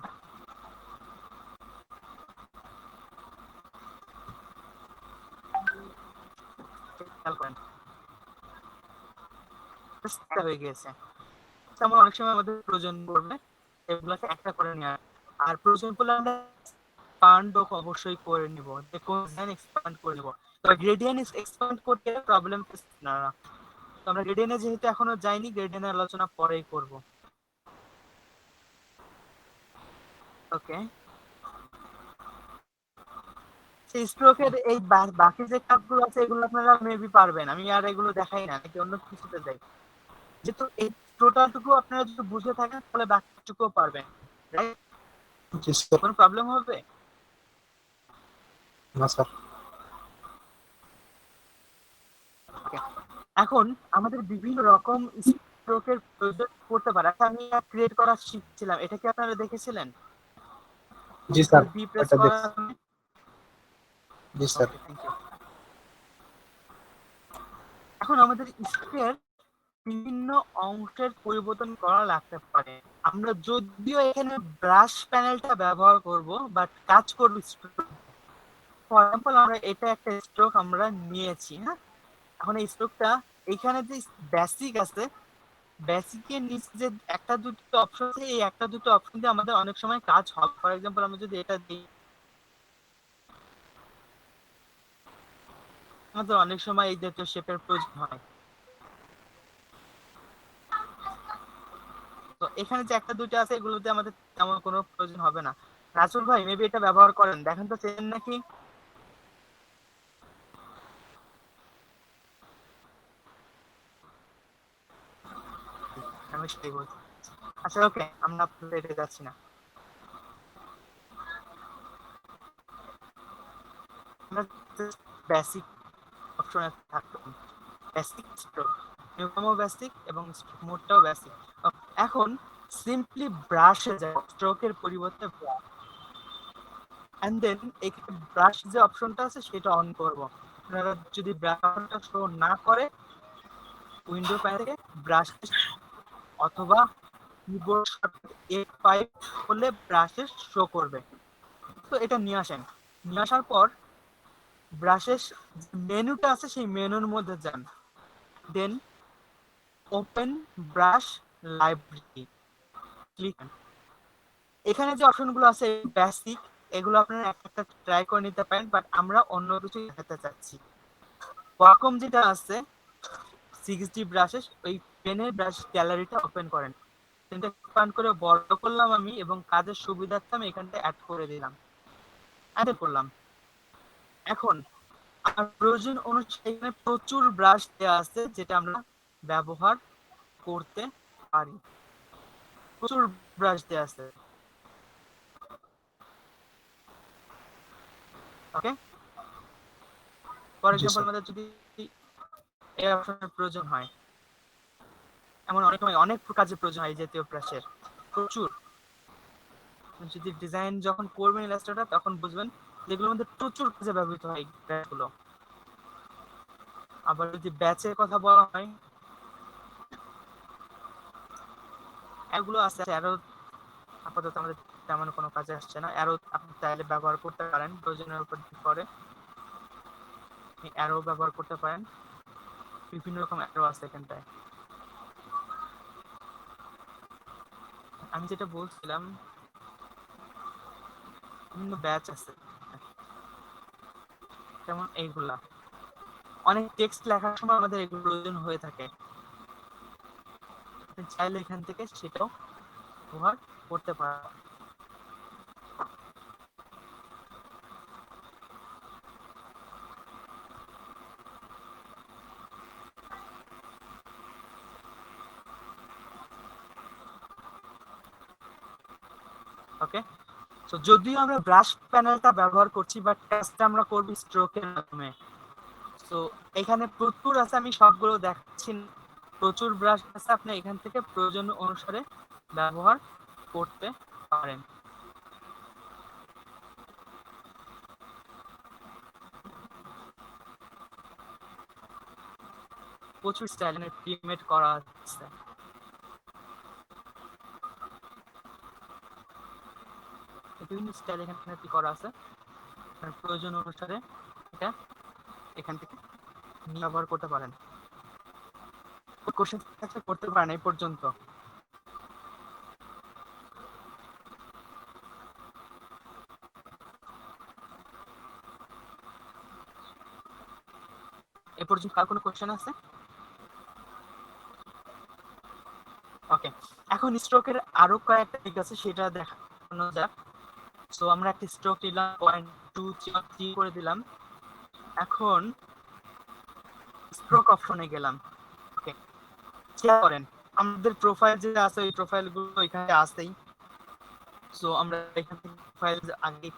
খেয়াল করেন একটা হয়ে গেছে। তেমন অনেক সময় আমাদের প্রয়োজন পড়বে এগুলোকে একটা করে নেওয়ার, আর প্রয়োজন পড়লে আমরা এক্সপান্ড অবশ্যই করে নিব, যে কোন ডিজাইন এক্সপান্ড করে নিব। তবে গ্রেডিয়েন্ট এক্সপান্ড করতে প্রবলেম না, তো আমরা গ্রেডিয়েন্টে যেহেতু এখনো যাইনি, গ্রেডিয়েন্টের আলোচনা পরেই করব। ওকে, সেই স্ট্রোকের এই বাকি যে কাজগুলো আছে এগুলো আপনারা মেবি পারবেন, আমি আর এগুলো দেখাই না, নাকি অন্য কিছুতে যাই। যেহেতু এই টোটালটুকু আপনারা যদি বুঝে থাকেন তাহলে বাকিটুকুও পারবেন, রাইট? জি স্যার। কোনো প্রবলেম হবে না স্যার। এখন আমাদের বিভিন্ন রকম স্ট্রোকের প্রয়োজন পড়তে পারে। আচ্ছা আমি ক্রিয়েট করা শিখছিলাম, এটা কি আপনারা দেখেছিলেন? জি স্যার, বি প্রেস এটা করা। দেখছি। জি স্যার। Okay, thank you. এখন আমাদের স্ট্রোকের বিভিন্ন অংশের পরিবর্তন করা লাগতে পারে। আমরা যদিও এখানে ব্রাশ প্যানেলটা ব্যবহার করব, বাট কাজ করব স্ট্রোক। ফর এক্সাম্পল আমরা এটা একটা স্ট্রোক আমরা নিয়েছি, হ্যাঁ। এখন এই স্ট্রোকটা এখানে যে বেসিক আছে, বেসিকের নিচে যে একটা দুটো অপশন আছে, এই একটা দুটো অপশন দিয়ে আমাদের অনেক সময় কাজ হবে। ফর এক্সাম্পল আমরা যদি এটা দিই, আমাদের অনেক সময় এই জাতীয় শেপের প্রয়োজন হয়। তো এখানে যে একটা দুটো আছে এগুলোতে আমাদের তেমন কোনো প্রয়োজন হবে না। রাসুল ভাই মেবি এটা ব্যবহার করেন, দেখেন তো চেন নাকি। আমি সেটাই বলছি। আচ্ছা ওকে, আমরা আপনাদের এটা যাচ্ছি না। আমরা বেসিক অপশনে থাকলাম, বেসিক স্ট্রোক, নিউকামও বেসিক এবং স্ট্রোক মোডটাও বেসিক। এখন সিম্পলি ব্রাশে যায়, স্ট্রোকের পরিবর্তে ব্রাশ, এন্ড দেন এখানে ব্রাশ যে অপশনটা আছে সেটা অন করব। আপনারা যদি ব্রাশ অপশনটা শো না করে উইন্ডো প্যানেল থেকে ব্রাশ অথবা কিবোর্ড শর্টকাট F5 করলে ব্রাশেস শো করবে। তো এটা নিয়ে আসেন, নিয়ে আসার পর ব্রাশের মেনুটা আছে সেই মেনুর মধ্যে যান, then open brush library click. এখানে যে অপশনগুলো আছে বেসিক, এগুলো আপনারা একটা ট্রাই করে নিতে পারেন, বাট আমরা অন্য কিছু দেখাতে চাচ্ছি। ওয়াকম যেটা আছে 6D ব্রাশেস, ওই পেনের ব্রাশ গ্যালারিটা ওপেন করেন, এটা এক্সপ্যান্ড করে বড় করলাম আমি, এবং কাজের সুবিধার্থে আমি এখানটা অ্যাড করে দিলাম, অ্যাড করলাম। এখন আর প্রয়োজন অনুসারে এখানে প্রচুর ব্রাশ দেওয়া আছে যেটা আমরা ব্যবহার করতে পারি, প্রচুর ব্রাশ দেওয়া আছে। ওকে, ফর জি এক্সাম্পল স্যার। আমাদের যদি এই অপশনের প্রয়োজন হয়, এমন অনেক সময় অনেক কাজে প্রয়োজন হয় এই জাতীয় ব্রাশের, প্রচুর। যদি ডিজাইন যখন করবেন ইলাস্ট্রেটর তখন বুঝবেন যেগুলোর মধ্যে প্রচুর কাজে ব্যবহৃত হয় এই ব্রাশগুলো। আবার যদি ব্যাচের কথা বলা হয়, এগুলো আছে অ্যারো, আপাতত আমাদের তেমন কোনো কাজে আসছে না। অ্যারো আপনি চাইলে ব্যবহার করতে পারেন, প্রয়োজনের উপর ডিপেন্ড করে। আপনি অ্যারো ব্যবহার করতে পারেন, বিভিন্ন রকম অ্যারো আছে এখানটায়। আমি যেটা বলছিলাম, বিভিন্ন ব্যাচ আছে, যেমন এইগুলা। অনেক টেক্সট লেখার সময় আমাদের এগুলো প্রয়োজন হয়ে থাকে, আপনি চাইলে এখান থেকে সেটাও ব্যবহার করতে পারেন। ওকে, তো যদিও আমরা ব্রাশ প্যানেলটা ব্যবহার করছি, বাট কাজটা আমরা করব স্ট্রোকের মাধ্যমে। তো এখানে প্রচুর আছে, আমি সবগুলো দেখাচ্ছি না। প্রচুর ব্রাশ আছে, আপনি এখান থেকে প্রয়োজন অনুসারে ব্যবহার করতে পারেন। প্রচুর স্টাইলের প্রিমেট করা আছে, বিভিন্ন স্টাইল এখানে করা আছে। আপনার প্রয়োজন অনুসারে এটা এখান থেকে ব্যবহার করতে পারেন। কোশ্চেন করতে পারেন এই পর্যন্ত। এ পর্যন্ত কার কোনো কোশ্চেন আছে? ওকে, এখন স্ট্রোকের আরো কয়েকটা দিক আছে, সেটা দেখানো যাক। সো আমরা একটা স্ট্রোক নিলাম, 0.2 করে দিলাম। এখন স্ট্রোক অপশনে গেলাম। ওকে, খেয়াল করেন আমাদের প্রোফাইল যে আছে ওই প্রোফাইলগুলো এখানে আছেই। সো আমরা এখান থেকে প্রোফাইল আগে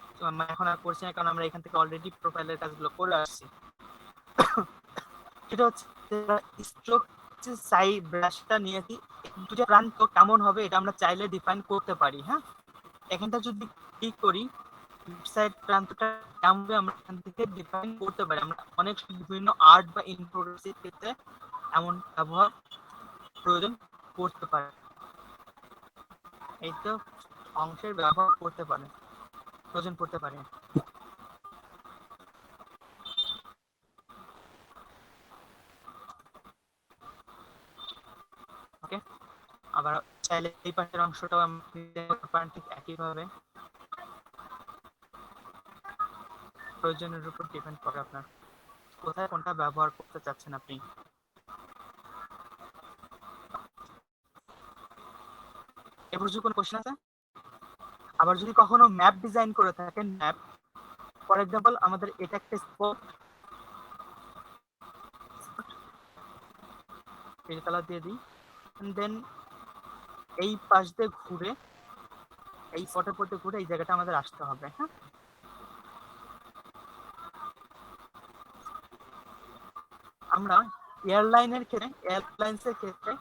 এখন আর করছি না, কারণ আমরা এখান থেকে অলরেডি প্রোফাইলের কাজগুলো করে আসছি। এটা হচ্ছে স্ট্রোক সাইড ব্রাশটা নিয়েছি, দুটো প্রান্ত কেমন হবে এটা আমরা চাইলে ডিফাইন করতে পারি। হ্যাঁ, এখানটা যদি ক্লিক করি, সাইড প্রান্তটা কেমন হবে আমরা এখান থেকে ডিফাইন করতে পারি। আমরা অনেক বিভিন্ন আর্ট বা ইনফোগ্রাফির ক্ষেত্রে এমন ব্যবহার প্রয়োজন করতে পারে, এই তো অংশের ব্যবহার করতে পারে, প্রয়োজন করতে পারে। ওকে, আবার চাইলে এই পাশের অংশটাও আমরা ঠিক একইভাবে, প্রয়োজনের উপর ডিপেন্ড করে আপনার কোথায় কোনটা ব্যবহার করতে চাচ্ছেন আপনি। এবার যদি কোনো কোশ্চেন আছে, আবার যদি কখনো ম্যাপ ডিজাইন করে থাকেন, ম্যাপ ফর এক্সাম্পল আমাদের এটা একটা স্পট, পেজ কালার দিয়ে দিই, দেন এই পাশ দিয়ে ঘুরে এই স্পটের পথে ঘুরে এই জায়গাটা আমাদের আসতে হবে। হ্যাঁ, আমরা এয়ারলাইন্সের ক্ষেত্রে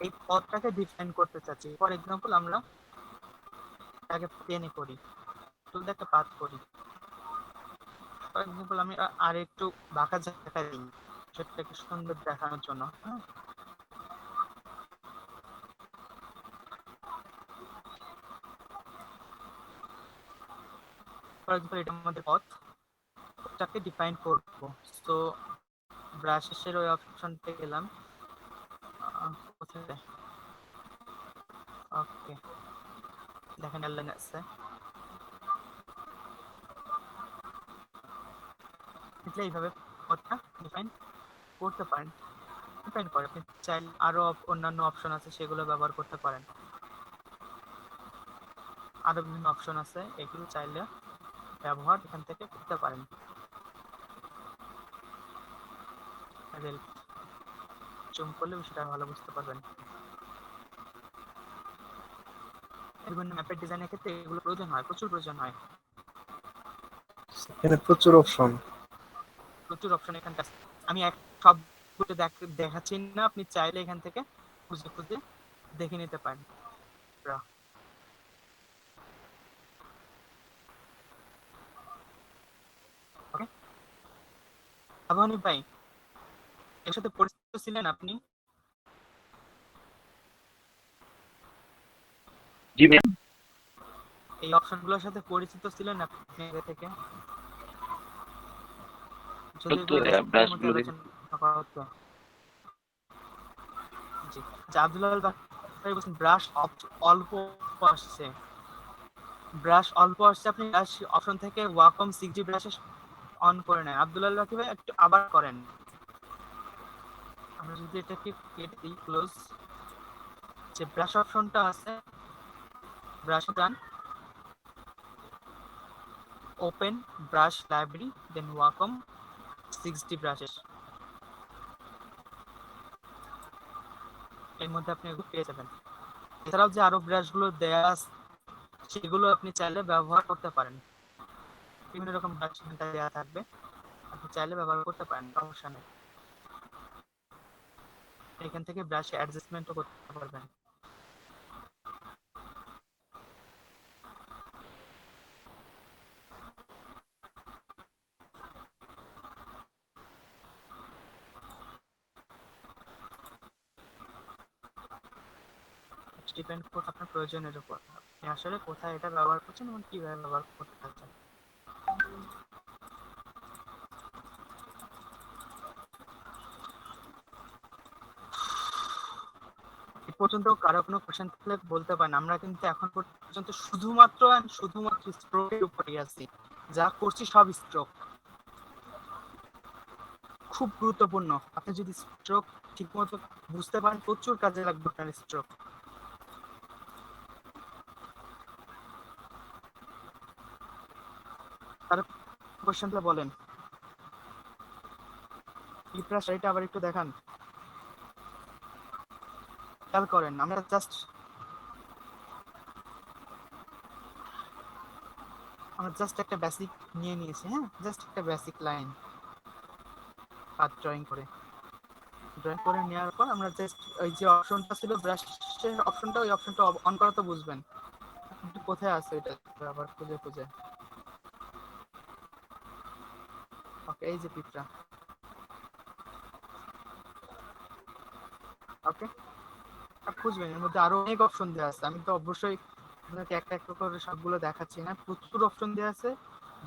এই পথটাকে ডিফাইন করতে চাচ্ছি। ফর এক্সাম্পল আমরা তাকে টেনে করি, তুলতে একটা পাথ করি। ফর এক্সাম্পল আমি আর একটু বাঁকা জায়গা দিই সেটাকে সুন্দর দেখানোর জন্য। হ্যাঁ, ফর এক্সাম্পল এটা আমাদের পথটাকে ডিফাইন করব। তো ব্রাশের ওই অপশনতে গেলাম, কোথায়? ওকে, দেখেন এয়ারলাইন আছে, এইভাবে পথটা ডিফাইন করতে পারেন। ডিপেন্ড করে, আপনি চাইলে আরো অন্যান্য অপশন আছে সেগুলো ব্যবহার করতে পারেন। আরো বিভিন্ন অপশন আছে, এগুলো চাইলে ব্যবহার এখান থেকে করতে পারেন। জুম করলে বিষয়টা ভালো বুঝতে পারবেন। বিভিন্ন ম্যাপের ডিজাইনের ক্ষেত্রে এগুলো প্রয়োজন হয়, প্রচুর প্রয়োজন হয়। এখানে প্রচুর অপশন। প্রচুর অপশন এখানে আছে। আমি এক সবগুলো দেখাচ্ছি না, আপনি চাইলে এখান থেকে খুঁজে খুঁজে দেখে নিতে পারেন। ওকে, আবহানী ভাই, এর সাথে পরিচিত ছিলেন আপনি? জি ভাই। এই অপশনগুলোর সাথে পরিচিত ছিলেন আপনি আগে থেকে? যদি তো এগুলো বিস্তারিত মধ্যে ব্রাশগুলো দেখে আলোচনা করা হতো। জি, আচ্ছা, আব্দুল্লাহ ভাই বলছেন ব্রাশ অল্প আসছে। ব্রাশ অল্প আসছে, আপনি ব্রাশ অপশন থেকে ওয়াকম 6G ব্রাশে অন করে নেন। আব্দুল্লাহ বাকি ভাই একটু আবার করেন। আমরা যদি এটাকে কেটে দিই ক্লোজ, যে ব্রাশ অপশনটা আছে, ব্রাশ ডান, ওপেন ব্রাশ লাইব্রেরি, দেন ওয়াকম 6D ব্রাশেস, এর মধ্যে আপনি এগুলো পেয়ে যাবেন। এছাড়াও যে আরো ব্রাশগুলো দেয়া আছে সেগুলো আপনি চাইলে ব্যবহার করতে পারেন। বিভিন্ন রকম ব্রাশ দেওয়া থাকবে, আপনি চাইলে ব্যবহার করতে পারেন, সমস্যা নেই। এখান থেকে ব্রাশ অ্যাডজাস্টমেন্টও করতে পারবেন। ডিপেন্ড করছে আপনার প্রয়োজনের উপর, আপনি আসলে কোথায় এটা ব্যবহার করছেন এবং কিভাবে ব্যবহার করতে চাচ্ছেন। এ পর্যন্ত কারো কোনো কোশ্চেন থাকলে বলতে পারেন। আমরা কিন্তু এখন পর্যন্ত শুধুমাত্র স্ট্রোকের উপরেই আছি, যা করছি সব স্ট্রোক। খুব গুরুত্বপূর্ণ, আপনি যদি স্ট্রোক ঠিকমতো বুঝতে পারেন প্রচুর কাজে লাগবে আপনার স্ট্রোক। কারো কোশ্চেনটা বলেন। ইপ্রাস এটা আবার একটু দেখান, খেয়াল করেন। আমরা জাস্ট একটা বেসিক নিয়ে নিয়েছি, হ্যাঁ, জাস্ট একটা বেসিক লাইন আর ড্রয়িং করে নেওয়ার পর আমরা জাস্ট ওই যে অপশনটা ছিল ব্রাশের অপশনটা, ওই অপশনটা অন করা তো বুঝবেন। কিন্তু কোথায় আছে এটা আবার খুঁজে খুঁজে। ওকে, এই যে পিকটা। ওকে, আর খুঁজবেন, এর মধ্যে আরো অনেক অপশন দেওয়া আছে। আমি তো অবশ্যই আপনাকে একটা একটা করে সবগুলো দেখাচ্ছি না, প্রচুর অপশন দেওয়া আছে।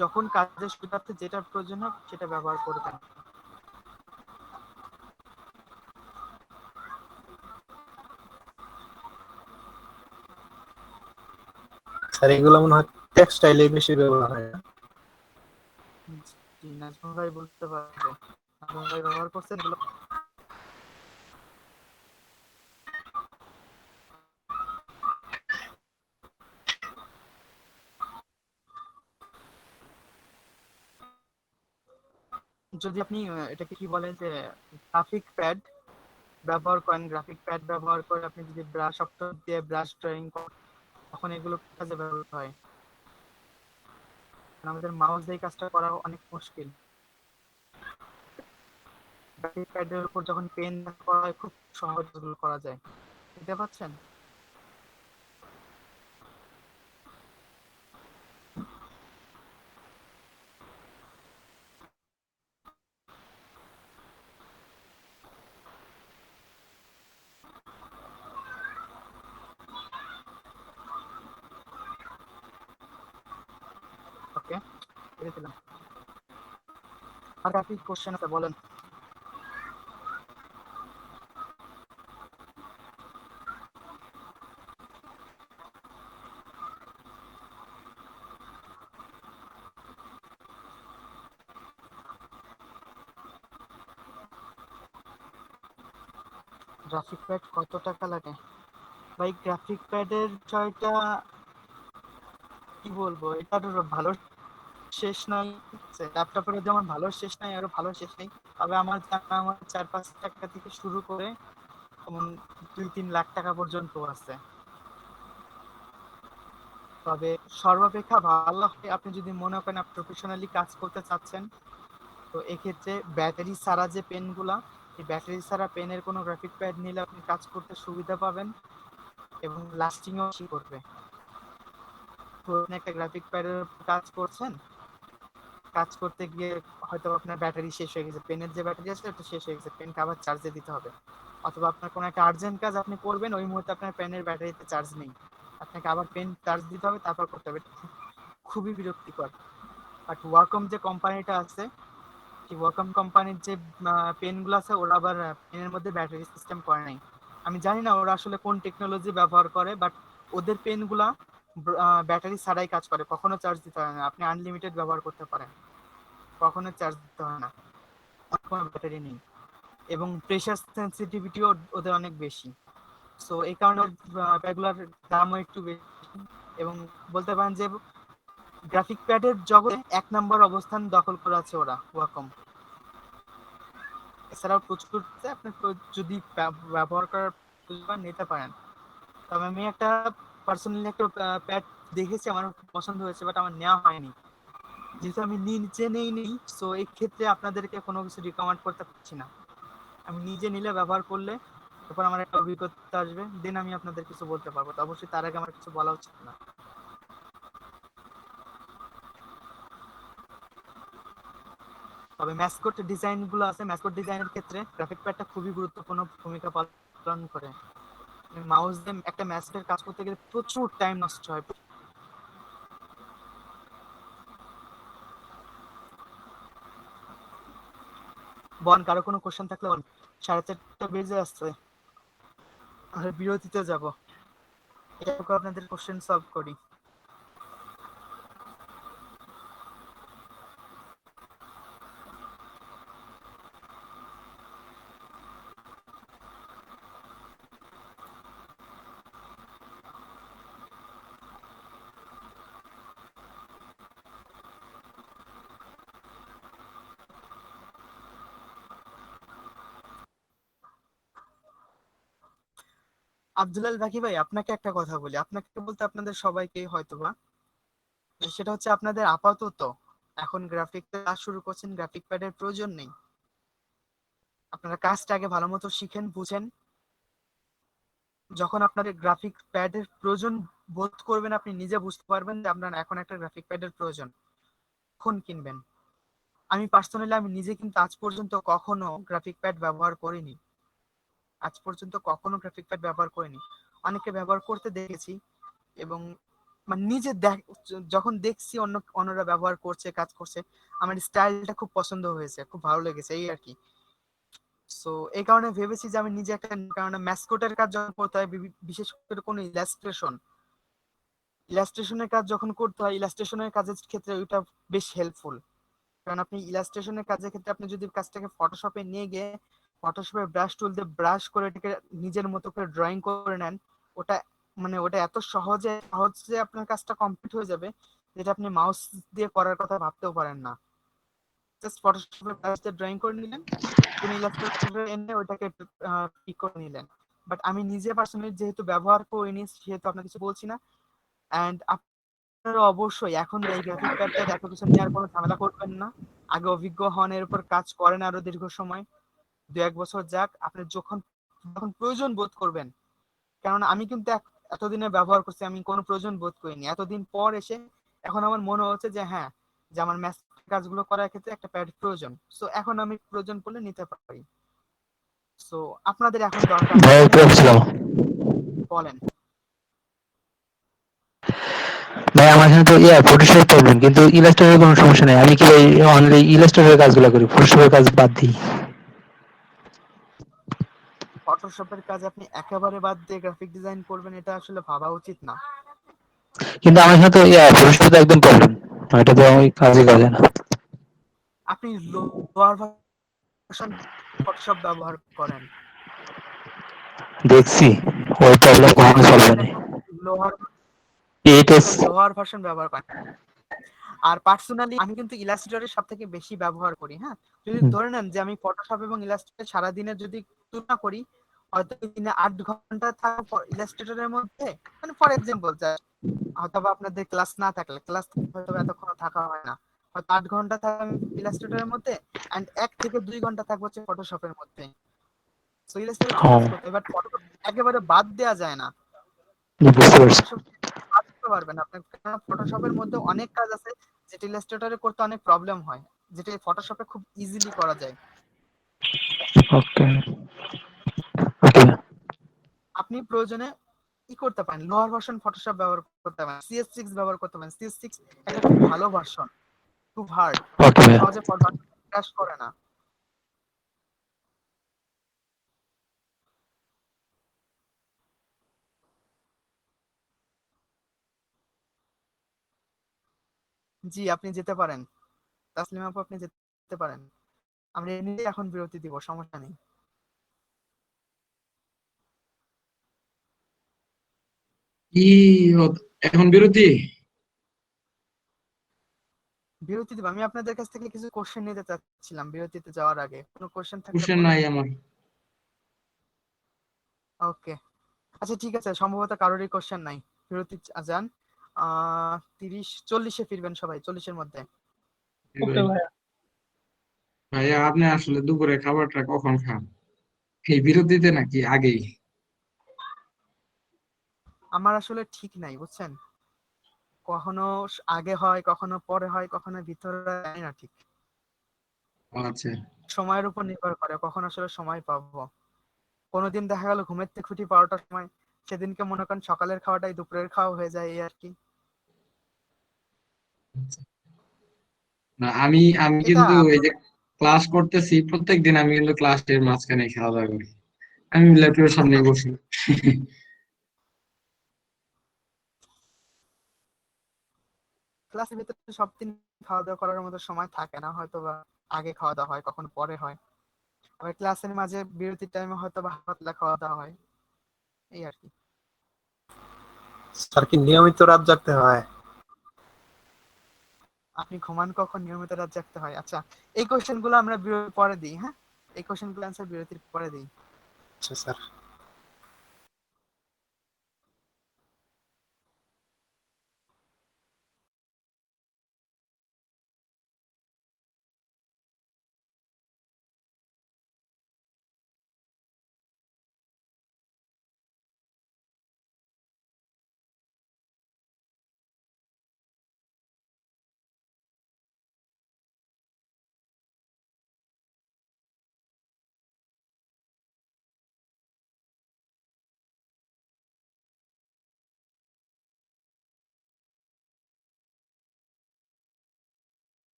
যখন কাজের সুবিধার্থে যেটা প্রয়োজন হয় সেটা ব্যবহার করবেন। স্যার এগুলো মনে হয় টেক্সটাইলে বেশি ব্যবহার হয়। জি, নাজমুল ভাই বলতে পারবে। নাজমুল ভাই ব্যবহার করছেন এগুলো? যদি আপনি এটাকে কি বলে যে গ্রাফিক প্যাড ব্যবহার করেন, গ্রাফিক প্যাড ব্যবহার করে আপনি যদি ব্রাশ অপশন দিয়ে ব্রাশ ড্রয়িং করেন, তখন এগুলো কাজে ব্যবহৃত হয়। কারণ আমাদের মাউস দিয়ে কাজটা করা অনেক মুশকিল। গ্রাফিক প্যাডের উপর যখন পেন করা হয় খুব সহজ এগুলো করা যায়। বুঝতে পারছেন? ওকে, ছেড়ে দিলাম। আর আপনি কোশ্চেন আছে বলেন। গ্রাফিক প্যাড কত টাকা লাগে? ভাই গ্রাফিক প্যাডের বিষয়টা কি বলবো, এটার ভালো শেষ নাই। ল্যাপটপের যেমন ভালো শেষ নাই, আরো ভালো শেষ নেই। তবে আমার জানা আমার 4-5 টাকা থেকে শুরু করে 2-3 লাখ টাকা পর্যন্ত আছে। তবে সর্বাপেক্ষা ভালো হয় আপনি যদি মনে করেন আপনি প্রফেশনালি কাজ করতে চাচ্ছেন, তো এক্ষেত্রে ব্যাটারি ছাড়া যে পেনগুলা, এই ব্যাটারি ছাড়া পেনের কোনো গ্রাফিক প্যাড নিলে আপনি কাজ করতে সুবিধা পাবেন এবং লাস্টিংও বেশি করবে। ধরুন একটা গ্রাফিক প্যাডের কাজ করছেন, কাজ করতে গিয়ে হয়তো আপনার ব্যাটারি শেষ হয়ে গেছে, পেনের যে ব্যাটারি আছে ওটা শেষ হয়ে গেছে, পেনকে আবার চার্জে দিতে হবে, অথবা আপনার কোনো একটা আর্জেন্ট কাজ আপনি করবেন, ওই মুহূর্তে আপনার পেনের ব্যাটারিতে চার্জ নেই, আপনাকে আবার পেন চার্জ দিতে হবে, তারপর করতে হবে। খুবই বিরক্তিকর। বাট ওয়াকম যে কোম্পানিটা আছে, এই ওয়াকম কোম্পানির যে পেনগুলো আছে ওরা আবার পেনের মধ্যে ব্যাটারি সিস্টেম করে নাই। আমি জানি না ওরা আসলে কোন টেকনোলজি ব্যবহার করে, বাট ওদের পেনগুলা ব্যাটারি ছাড়াই কাজ করে, কখনো চার্জ দিতে হয় না, আপনি আনলিমিটেড ব্যবহার করতে পারেন, কখনো চার্জ দিতে হয় না, কোনো ব্যাটারি নেই, এবং প্রেসার সেন্সিটিভিটিও ওদের অনেক বেশি। সো এই কারণে প্যাডগুলোর দামও একটু বেশি, এবং বলতে পারেন যে গ্রাফিক প্যাডের জগতে 1 নম্বর অবস্থান দখল করে আছে ওরা, ওয়াকম। এছাড়াও প্রচুর আছে, আপনি যদি ব্যবহার করার প্রয়োজন নিতে পারেন। তবে আমি একটা পার্সোনালি একটা প্যাড দেখেছি, আমার পছন্দ হয়েছে, বাট আমার নেওয়া হয়নি, যেহেতু আমি নিজে নেই, সো এই ক্ষেত্রে আপনাদেরকে কোনো কিছু রিকমেন্ড করতে পারছি না। আমি নিজে নিলে ব্যবহার করলে তারপর আমার একটা অভিজ্ঞতা আসবে, দেন আমি আপনাদের কিছু বলতে পারবো, তো অবশ্যই তার আগে আমার কিছু বলা উচিত না। তবে ম্যাসকট ডিজাইন গুলো আছে, ম্যাসকট ডিজাইনের ক্ষেত্রে গ্রাফিক প্যাডটা খুবই গুরুত্বপূর্ণ ভূমিকা পালন করে। মাউস দিয়ে একটা ম্যাসকটের কাজ করতে গেলে প্রচুর টাইম নষ্ট হয়। বল, কারো কোনো কোশ্চেন থাকলে বল। 4:30 বেজে আসছে, আর বিরতিতে যাব, এরকম আপনাদের কোশ্চেন সলভ করি। আব্দুল্লাহ বাকি ভাই, আপনাকে একটা কথা বলি, আপনাকে বলতে আপনাদের সবাইকে হয়তোবা, সেটা হচ্ছে আপনাদের আপাতত এখন গ্রাফিক ক্লাস শুরু করছেন, গ্রাফিক প্যাডের প্রয়োজন নেই। আপনারা কাজটা আগে ভালো মতো শিখেন, বুঝেন, যখন আপনার গ্রাফিক প্যাডের প্রয়োজন বোধ করবেন, আপনি নিজে বুঝতে পারবেন যে আপনার এখন একটা গ্রাফিক প্যাডের প্রয়োজন, কখন কিনবেন। আমি পার্সোনালি আমি নিজে কিন্তু আজ পর্যন্ত কখনো গ্রাফিক প্যাড ব্যবহার করিনি, আজ পর্যন্ত কখনো গ্রাফিক প্যাড ব্যবহার করিনি। অনেকে ব্যবহার করতে দেখেছি, এবং মানে নিজে যখন দেখছি অন্যরা ব্যবহার করছে, কাজ করছে, আমার স্টাইলটা খুব পছন্দ হয়েছে, খুব ভালো লেগেছে, এই আর কি। সো এই কারণে ভেবেছি যে আমি নিজে একটা, কারণ ম্যাসকটের কাজ যখন করতে হয়, বিশেষ করে কোনো ইলাস্ট্রেশনের কাজ যখন করতে হয়, ইলাস্ট্রেশনের কাজের ক্ষেত্রে ওইটা বেশ হেল্পফুল। কারণ আপনি ইলাস্ট্রেশনের কাজের ক্ষেত্রে আপনি যদি কাজটাকে ফটোশপে নিয়ে গিয়ে ফটোশপের ব্রাশ টুল দিয়ে ব্রাশ করে এটাকে নিজের মতো করে ড্রয়িং করে নেন, ওটা মানে ওটা এত সহজে আপনার কাজটা কমপ্লিট হয়ে যাবে, যেটা আপনি মাউস দিয়ে করার কথা ভাবতেও পারেন না। জাস্ট ফটোশপে ব্রাশ দিয়ে ড্রয়িং করে নিলেন, দেন ইলাস্ট্রেটরে এনে ওটাকে পিক করে নিলেন। বাট আমি নিজে পার্সোনালি যেহেতু ব্যবহার করিনি, সেহেতু আপনাকে কিছু বলছি না। অ্যান্ড আপনারা অবশ্যই এখন এই গ্রাফিক প্যাডটা এত কিছু নেওয়ার কোনো ঝামেলা করবেন না, আগে অভিজ্ঞ হন, এর উপর কাজ করেন আরো দীর্ঘ সময়, 2-1 বছর যাক, আপনি যখন যখন প্রয়োজন বোধ করবেন। কারণ আমি কিন্তু এতদিনে ব্যবহার করছি, আমি কোনো প্রয়োজন বোধ করিনি, এতদিন পর এসে এখন আমার মনে হচ্ছে যে হ্যাঁ, যে আমার ম্যাথ কাজগুলো করার ক্ষেত্রে একটা প্যাড প্রয়োজন, সো এখন আমি প্রয়োজন পড়লে নিতে পারি। সো আপনাদের এখন দরকার ভাই একটু ছিল বলেন। ভাই, আমার এখানে তো ফটোশপ প্রবলেম, কিন্তু ইলাস্ট্রেটরের কোনো সমস্যা নেই। আমি কি ভাই অনলি ইলাস্ট্রেটরের কাজগুলো করি, ফটোশপের কাজ বাদ দিই। ফটোশপের কাজ আপনি একেবারে বাদ দিয়ে গ্রাফিক ডিজাইন করবেন, এটা আসলে ভাবা উচিত না। কিন্তু আমার এখানে তো ফটোশপে তো একদম প্রবলেম, এটা তো আমি কাজই করে না। আপনি লোয়ার ভার্সন ফটোশপ ব্যবহার করেন, দেখছি ওই প্রবলেম কখনো সলভ হয় নাই। লোয়ার এইটাস লোয়ার ভার্সন ব্যবহার করেন। আর পার্সোনালি আমি কিন্তু ইলাস্ট্রেটরের সব থেকে বেশি ব্যবহার করি। হ্যাঁ, যদি ধরে নেন যে আমি ফটোশপ এবং ইলাস্ট্রেটর সারাদিনে যদি তুলনা করি, হয়তো দিনে 8 ঘন্টা থাকবো ইলাস্ট্রেটরের মধ্যে, মানে ফর এক্সাম্পল অথবা আপনাদের ক্লাস না থাকলে, ক্লাস হয়তো এতক্ষণ থাকা হয় না, হয়তো 8 ঘন্টা থাকলাম ইলাস্ট্রেটরের মধ্যে এন্ড 1 থেকে 2 ঘন্টা থাকবো হচ্ছে ফটোশপের মধ্যে। সো ইলাস্ট্রেটর দুটো হ্যাঁ, কাজ করতে, এবার ফটোশপ একেবারে বাদ দেওয়া যায় না। জি, বুঝতে পারছি। ফটোশপ বাদ দিতে পারবেন আপনি, কারণ ফটোশপের মধ্যে অনেক কাজ আছে যেটা ইলাস্ট্রেটরে করতে অনেক প্রবলেম হয়, যেটা ফটোশপে খুব ইজিলি করা যায়। ওকে, ওকে। আপনি প্রয়োজনে করতে পারেন, লোয়ার ভার্সন ফটোশপ ব্যবহার করতে পারেন, CS6 ব্যবহার করতে পারেন। CS6 একটা খুব ভালো ভার্সন, খুব হার্ড, ওকে ভাইয়া। সহজে ক্র্যাশ করে না। জি, আপনি যেতে পারেন, তাসলিম আপু আপনি যেতে পারেন। আমরা এমনিতেই এখন বিরতি দিব, সমস্যা নেই। কি এখন বিরতি? বিরতি দিব, আমি আপনাদের কাছ থেকে কিছু কোশ্চেন নিতে চাচ্ছিলাম বিরতিতে যাওয়ার আগে। কোনো কোশ্চেন থাকলে কোশ্চেন বলুন। নাই আমার। ওকে, আচ্ছা ঠিক আছে, সম্ভবত কারোরই কোশ্চেন নাই। বিরতি যান, 30-40-এ ফিরবেন সবাই, 40-এর মধ্যে। ওকে ভাইয়া। ভাইয়া আপনি আসলে দুপুরে খাবারটা কখন খান? এই বিরতিতে নাকি আগেই? আমার আসলে ঠিক নাই বুঝছেন, কখনো আগে হয়, কখনো পরে হয়, কখনো ভিতরে হয়, জানি না ঠিক। আচ্ছা সময়ের উপর নির্ভর করে কখন আসলে সময় পাবো। কোনোদিন দেখা গেল ঘুমের থেকে ছুটি 12টার সময়, সেদিনকে মনে করেন সকালের খাওয়াটাই দুপুরের খাওয়া হয়ে যায়, এই আর কি। না, আমি আমি এটা কিন্তু এই যে ক্লাস করতেছি প্রত্যেকদিন, আমি কিন্তু ক্লাসের মাঝখানে খাওয়া দাওয়া করি। আমি ল্যাপটপের সামনে বসি। ক্লাসের ভিতরে সব দিন খাওয়া দাওয়া করার মতো সময় থাকে না, হয়তো বা আগে খাওয়া দাওয়া হয়, কখনো পরে হয়। আবার ক্লাসের মাঝে বিরতির টাইমে হয়তো বা হালকা পাতলা খাওয়া দাওয়া হয়, এই আর কি। স্যার কি নিয়মিত রাত জাগতে হয়? আপনি ঘুমান কখন, নিয়মিত রাত জাগতে হয়? আচ্ছা, এই কোশ্চেন গুলো আমরা বিরতির পরে দিই, হ্যাঁ, এই কোশ্চেন গুলো অ্যান্সার বিরতির পরে দিই। আচ্ছা স্যার।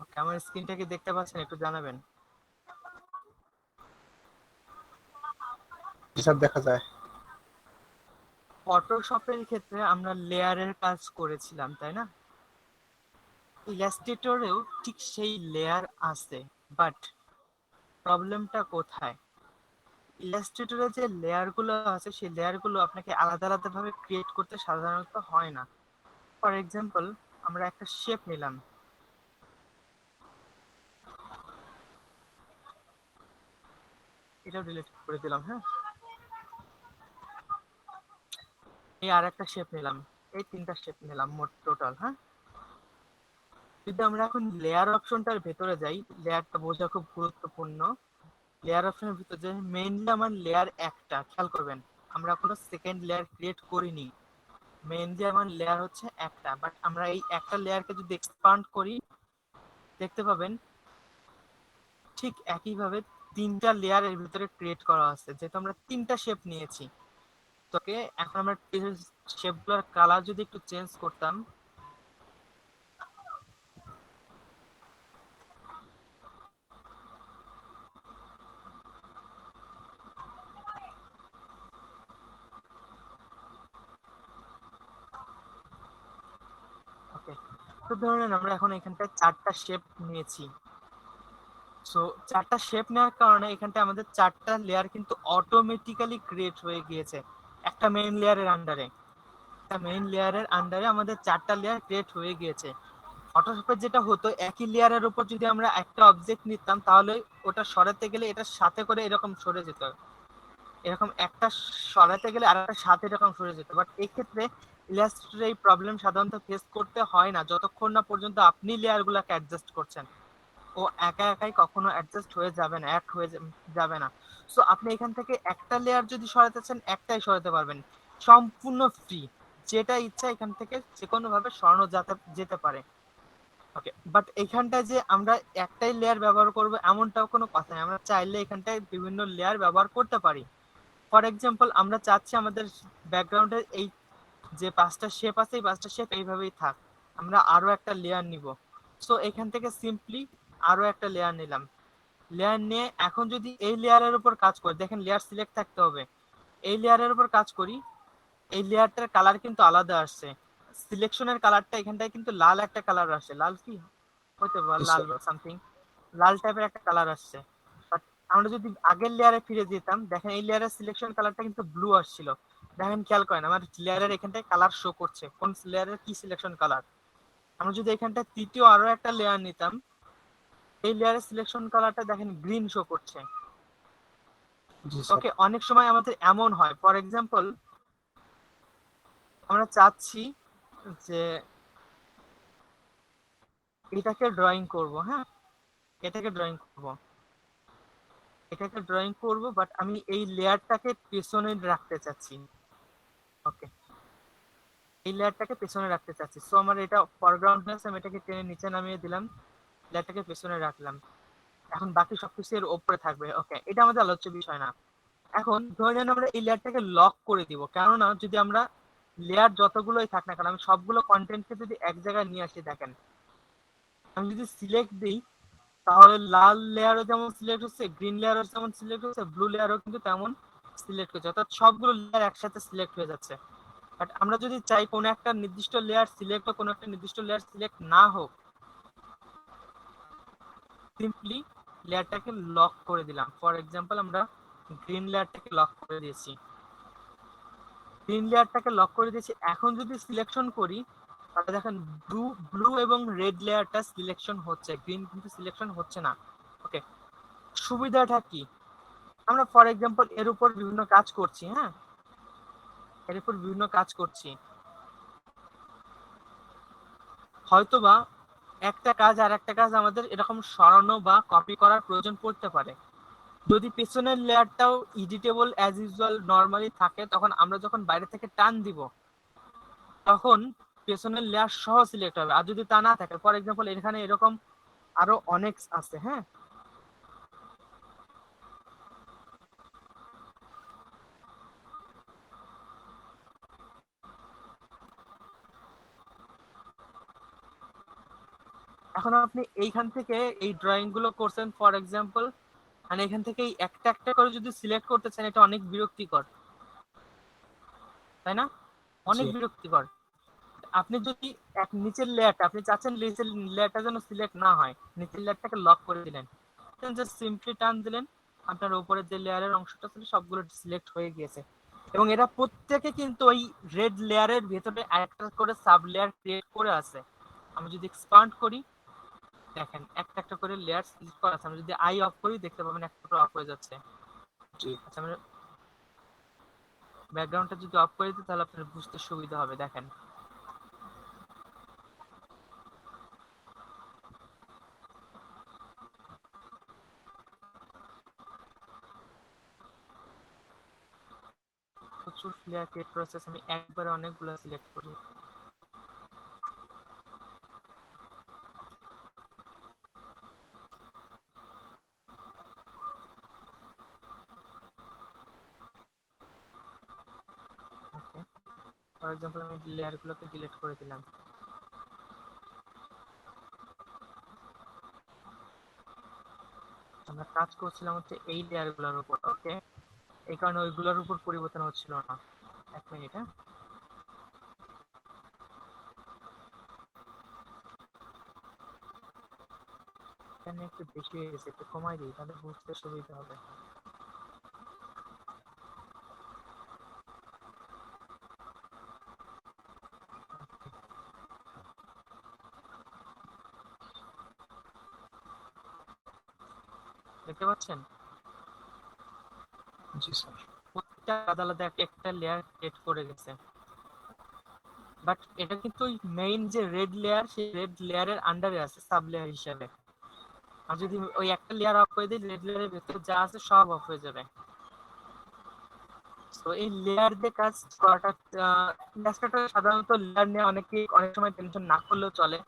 ওকে, আমার স্ক্রিনটা কি দেখতে পাচ্ছেন, একটু জানাবেন। জি স্যার, দেখা যায়। ফটোশপের ক্ষেত্রে আমরা লেয়ারের কাজ করেছিলাম, তাই না? ইলাস্ট্রেটরেও ঠিক সেই লেয়ার আছে, বাট প্রবলেমটা কোথায়? ইলাস্ট্রেটরে যে লেয়ার গুলো আছে, সেই লেয়ার গুলো আপনাকে আলাদা আলাদা ভাবে ক্রিয়েট করতে সাধারণত হয় না। ফর এক্সাম্পল, আমরা একটা শেপ নিলাম, এটাও ডিলিট করে দিলাম। হ্যাঁ, এই আর একটা শেপ নিলাম, এই 3টা শেপ নিলাম মোট টোটাল। হ্যাঁ, যদি আমরা এখন লেয়ার অপশনটার ভেতরে যাই, লেয়ারটা বোঝা খুব গুরুত্বপূর্ণ। লেয়ার অপশনের ভিতরে যে মেইনলি আমার লেয়ার একটা, খেয়াল করবেন আমরা কোনো সেকেন্ড লেয়ার ক্রিয়েট করিনি, মেইনলি আমার লেয়ার হচ্ছে একটা। বাট আমরা এই একটা লেয়ারকে যদি এক্সপান্ড করি দেখতে পাবেন ঠিক একইভাবে 3টা লেয়ার এর ভিতরে ক্রিয়েট করা আছে, যেহেতু আমরা 3টা শেপ নিয়েছি। তোকে এখন আমরা শেপগুলোর কালার যদি একটু চেঞ্জ করতাম, ওকে, তো ধরেন আমরা এখন এখানটায় 4টা শেপ নিয়েছি। সো 4টা শেপ নেওয়ার কারণে এখানটায় আমাদের 4টা লেয়ার কিন্তু অটোমেটিক্যালি ক্রিয়েট হয়ে গিয়েছে একটা মেইন লেয়ারের আন্ডারে। একটা মেইন লেয়ারের আন্ডারে আমাদের 4টা লেয়ার ক্রিয়েট হয়ে গিয়েছে। ফটোশপে যেটা হতো, একই লেয়ারের উপর যদি আমরা একটা অবজেক্ট নিতাম তাহলে ওটা সরাতে গেলে এটার সাথে করে এরকম সরে যেত, এরকম একটা সরাতে গেলে আর একটা সাথে এরকম সরে যেত। বাট এই ক্ষেত্রে ইলাস্ট্রেটর এই প্রবলেম সাধারণত ফেস করতে হয় না, যতক্ষণ না পর্যন্ত আপনি লেয়ারগুলোকে অ্যাডজাস্ট করছেন। ও একা একাই কখনো অ্যাডজাস্ট হয়ে যাবে না, এক হয়ে যাবে না। সো আপনি এখান থেকে একটা লেয়ার যদি সরাতে চান একটাই সরাতে পারবেন, সম্পূর্ণ ফ্রি, যেটা ইচ্ছা এখান থেকে যে কোনো ভাবে সরানো যেতে পারে। ওকে, বাট এখানটায় যে আমরা একটাই লেয়ার ব্যবহার করব এমনটাও কোনো কথা নেই, আমরা চাইলে এখানটায় বিভিন্ন লেয়ার ব্যবহার করতে পারি। ফর এক্সাম্পল আমরা চাচ্ছি আমাদের ব্যাকগ্রাউন্ডের এই যে 5টা শেপ আছে, এই 5টা শেপ এইভাবেই থাক, আমরা আরো একটা লেয়ার নিব। সো এখান থেকে সিম্পলি আরো একটা লেয়ার নিলাম। লেয়ার নিয়ে এখন যদি এই লেয়ারের উপর কাজ করি, দেখেন লেয়ার সিলেক্ট থাকতে হবে, এই লেয়ারের উপর কাজ করি, এই লেয়ারটার কালার কিন্তু আলাদা আসছে। সিলেকশনের কালারটা এখানটায় কিন্তু লাল একটা কালার আসছে, লাল কি হতে পারে, লাল সামথিং লাল টাইপের একটা কালার আসছে। বাট আমরা যদি আগের লেয়ারে ফিরে যেতাম, দেখেন এই লেয়ারের সিলেকশন কালারটা কিন্তু ব্লু আসছিল। দেখেন খেয়াল করেন আমার লেয়ারের এখানটায় কালার শো করছে, কোন লেয়ারের কি সিলেকশন কালার। আমরা যদি এখানটায় তৃতীয় আরো একটা লেয়ার নিতাম, এই লেয়ারের সিলেকশন কালারটা দেখেন গ্রিন শো করছে। জি স্যার। ওকে, অনেক সময় আমাদের এমন হয়, ফর এক্সাম্পল আমরা চাচ্ছি যে এটাকে ড্রয়িং করব। হ্যাঁ, এটাকে ড্রয়িং করব, বাট আমি এই লেয়ারটাকে পেছনে রাখতে চাচ্ছি। ওকে, এই লেয়ারটাকে পেছনে রাখতে চাচ্ছি। সো আমার এটা ফরগ্রাউন্ড আছে, আমি এটাকে টেনে নিচে নামিয়ে দিলাম, লেয়ারটাকে পেছনে রাখলাম। এখন বাকি সবকিছু এর উপরে থাকবে। ওকে, এটা আমাদের আলোচ্য বিষয় না। এখন ধরে নেন আমরা এই লেয়ারটাকে লক করে দিব, কেননা যদি আমরা লেয়ার যতগুলোই থাক না কেন, আমি সবগুলো কন্টেন্টকে যদি এক জায়গায় নিয়ে আসি, দেখেন আমি যদি সিলেক্ট দিই তাহলে লাল লেয়ারও যেমন সিলেক্ট হচ্ছে, গ্রিন লেয়ারও যেমন সিলেক্ট হচ্ছে, ব্লু লেয়ারও কিন্তু তেমন সিলেক্ট হচ্ছে, অর্থাৎ সবগুলো লেয়ার একসাথে সিলেক্ট হয়ে যাচ্ছে। বাট আমরা যদি চাই কোনো একটা নির্দিষ্ট লেয়ার সিলেক্ট হোক, কোনো একটা নির্দিষ্ট লেয়ার সিলেক্ট না হোক, সিম্পলি লেয়ারটাকে লক করে দিলাম। ফর এক্সাম্পল আমরা গ্রিন লেয়ারটাকে লক করে দিয়েছি, এখন যদি সিলেকশন করি তাহলে দেখেন ব্লু এবং রেড লেয়ারটা সিলেকশন হচ্ছে, গ্রিন কিন্তু সিলেকশন হচ্ছে না। ওকে, সুবিধাটা কি, আমরা ফর এক্সাম্পল এর উপর বিভিন্ন কাজ করছি, হ্যাঁ এর উপর বিভিন্ন কাজ করছি, হয়তোবা একটা কাজ আর একটা কাজ আমাদের এরকম সরানো বা কপি করার প্রয়োজন পড়তে পারে। যদি পেছনের লেয়ারটাও এডিটেবল অ্যাজ ইউজুয়াল নরমালি থাকে, তখন আমরা যখন বাইরে থেকে টান দিব তখন পেছনের লেয়ার সহ সিলেক্ট হবে। আর যদি তা না থাকে, ফর এক্সাম্পল এখানে এরকম আরো অনেক আছে। হ্যাঁ, এখন আপনি এইখান থেকে এই ড্রয়িং গুলো করছেন ফর এক্সাম্পল, মানে এখান থেকে একটা একটা করে যদি সিলেক্ট করতে চান, এটা অনেক বিরক্তিকর, তাই না? অনেক জি। বিরক্তিকর। আপনি যদি এক নিচের লেয়ারটা আপনি চাচ্ছেন নিচের লেয়ারটা যেন সিলেক্ট না হয়, নিচের লেয়ারটাকে লক করে দিলেন, জাস্ট সিম্পলি টান দিলেন, আপনার উপরে যে লেয়ারের অংশটা ছিল সবগুলো সিলেক্ট হয়ে গিয়েছে। এবং এরা প্রত্যেকে কিন্তু ওই রেড লেয়ারের ভেতরে একটা করে সাব লেয়ার ক্রিয়েট করে আছে। আমি যদি এক্সপান্ড করি, দেখেন একটা একটা করে লেয়ার সিলেক্ট করা আছে, আমি যদি আই অফ করি দেখতে পাবেন একটা করে অফ হয়ে যাচ্ছে। জি। আচ্ছা আমরা ব্যাকগ্রাউন্ডটা যদি অফ করে দিই তাহলে আপনার বুঝতে সুবিধা হবে। দেখেন প্রচুর ফ্লেয়ার ক্রিয়েট প্রসেস, আমি একবারে অনেকগুলো সিলেক্ট করি। ওকে, ফর এক্সাম্পল আমি লেয়ারগুলোকে ডিলিট করে দিলাম। আমরা কাজ করছিলাম হচ্ছে এই লেয়ারগুলোর উপর। ওকে, এই কারণে ওইগুলোর উপর পরিবর্তন হচ্ছিল না। এক মিনিট, হ্যাঁ। এখানে একটু বেশি হয়ে গেছে, একটু কমাই দিই তাহলে বুঝতে সুবিধা হবে। দেখতে পাচ্ছেন জি স্যার। প্রত্যেকটা আলাদা আলাদা একটা লেয়ার ক্রিয়েট করে গেছে। বাট এটা কিন্তু মেইন যে রেড লেয়ার, সেই রেড লেয়ারের আন্ডারে আছে সাব লেয়ার হিসেবে। আর যদি ওই একটা লেয়ার অফ করে দিই, রেড লেয়ারের ভিতরে যা আছে সব অফ হয়ে যাবে। তো এই লেয়ার দিয়ে কাজ করাটা, ইলাস্ট্রেটর সাধারণত লেয়ার নিয়ে অনেক সময় টেনশন না করলেও চলে।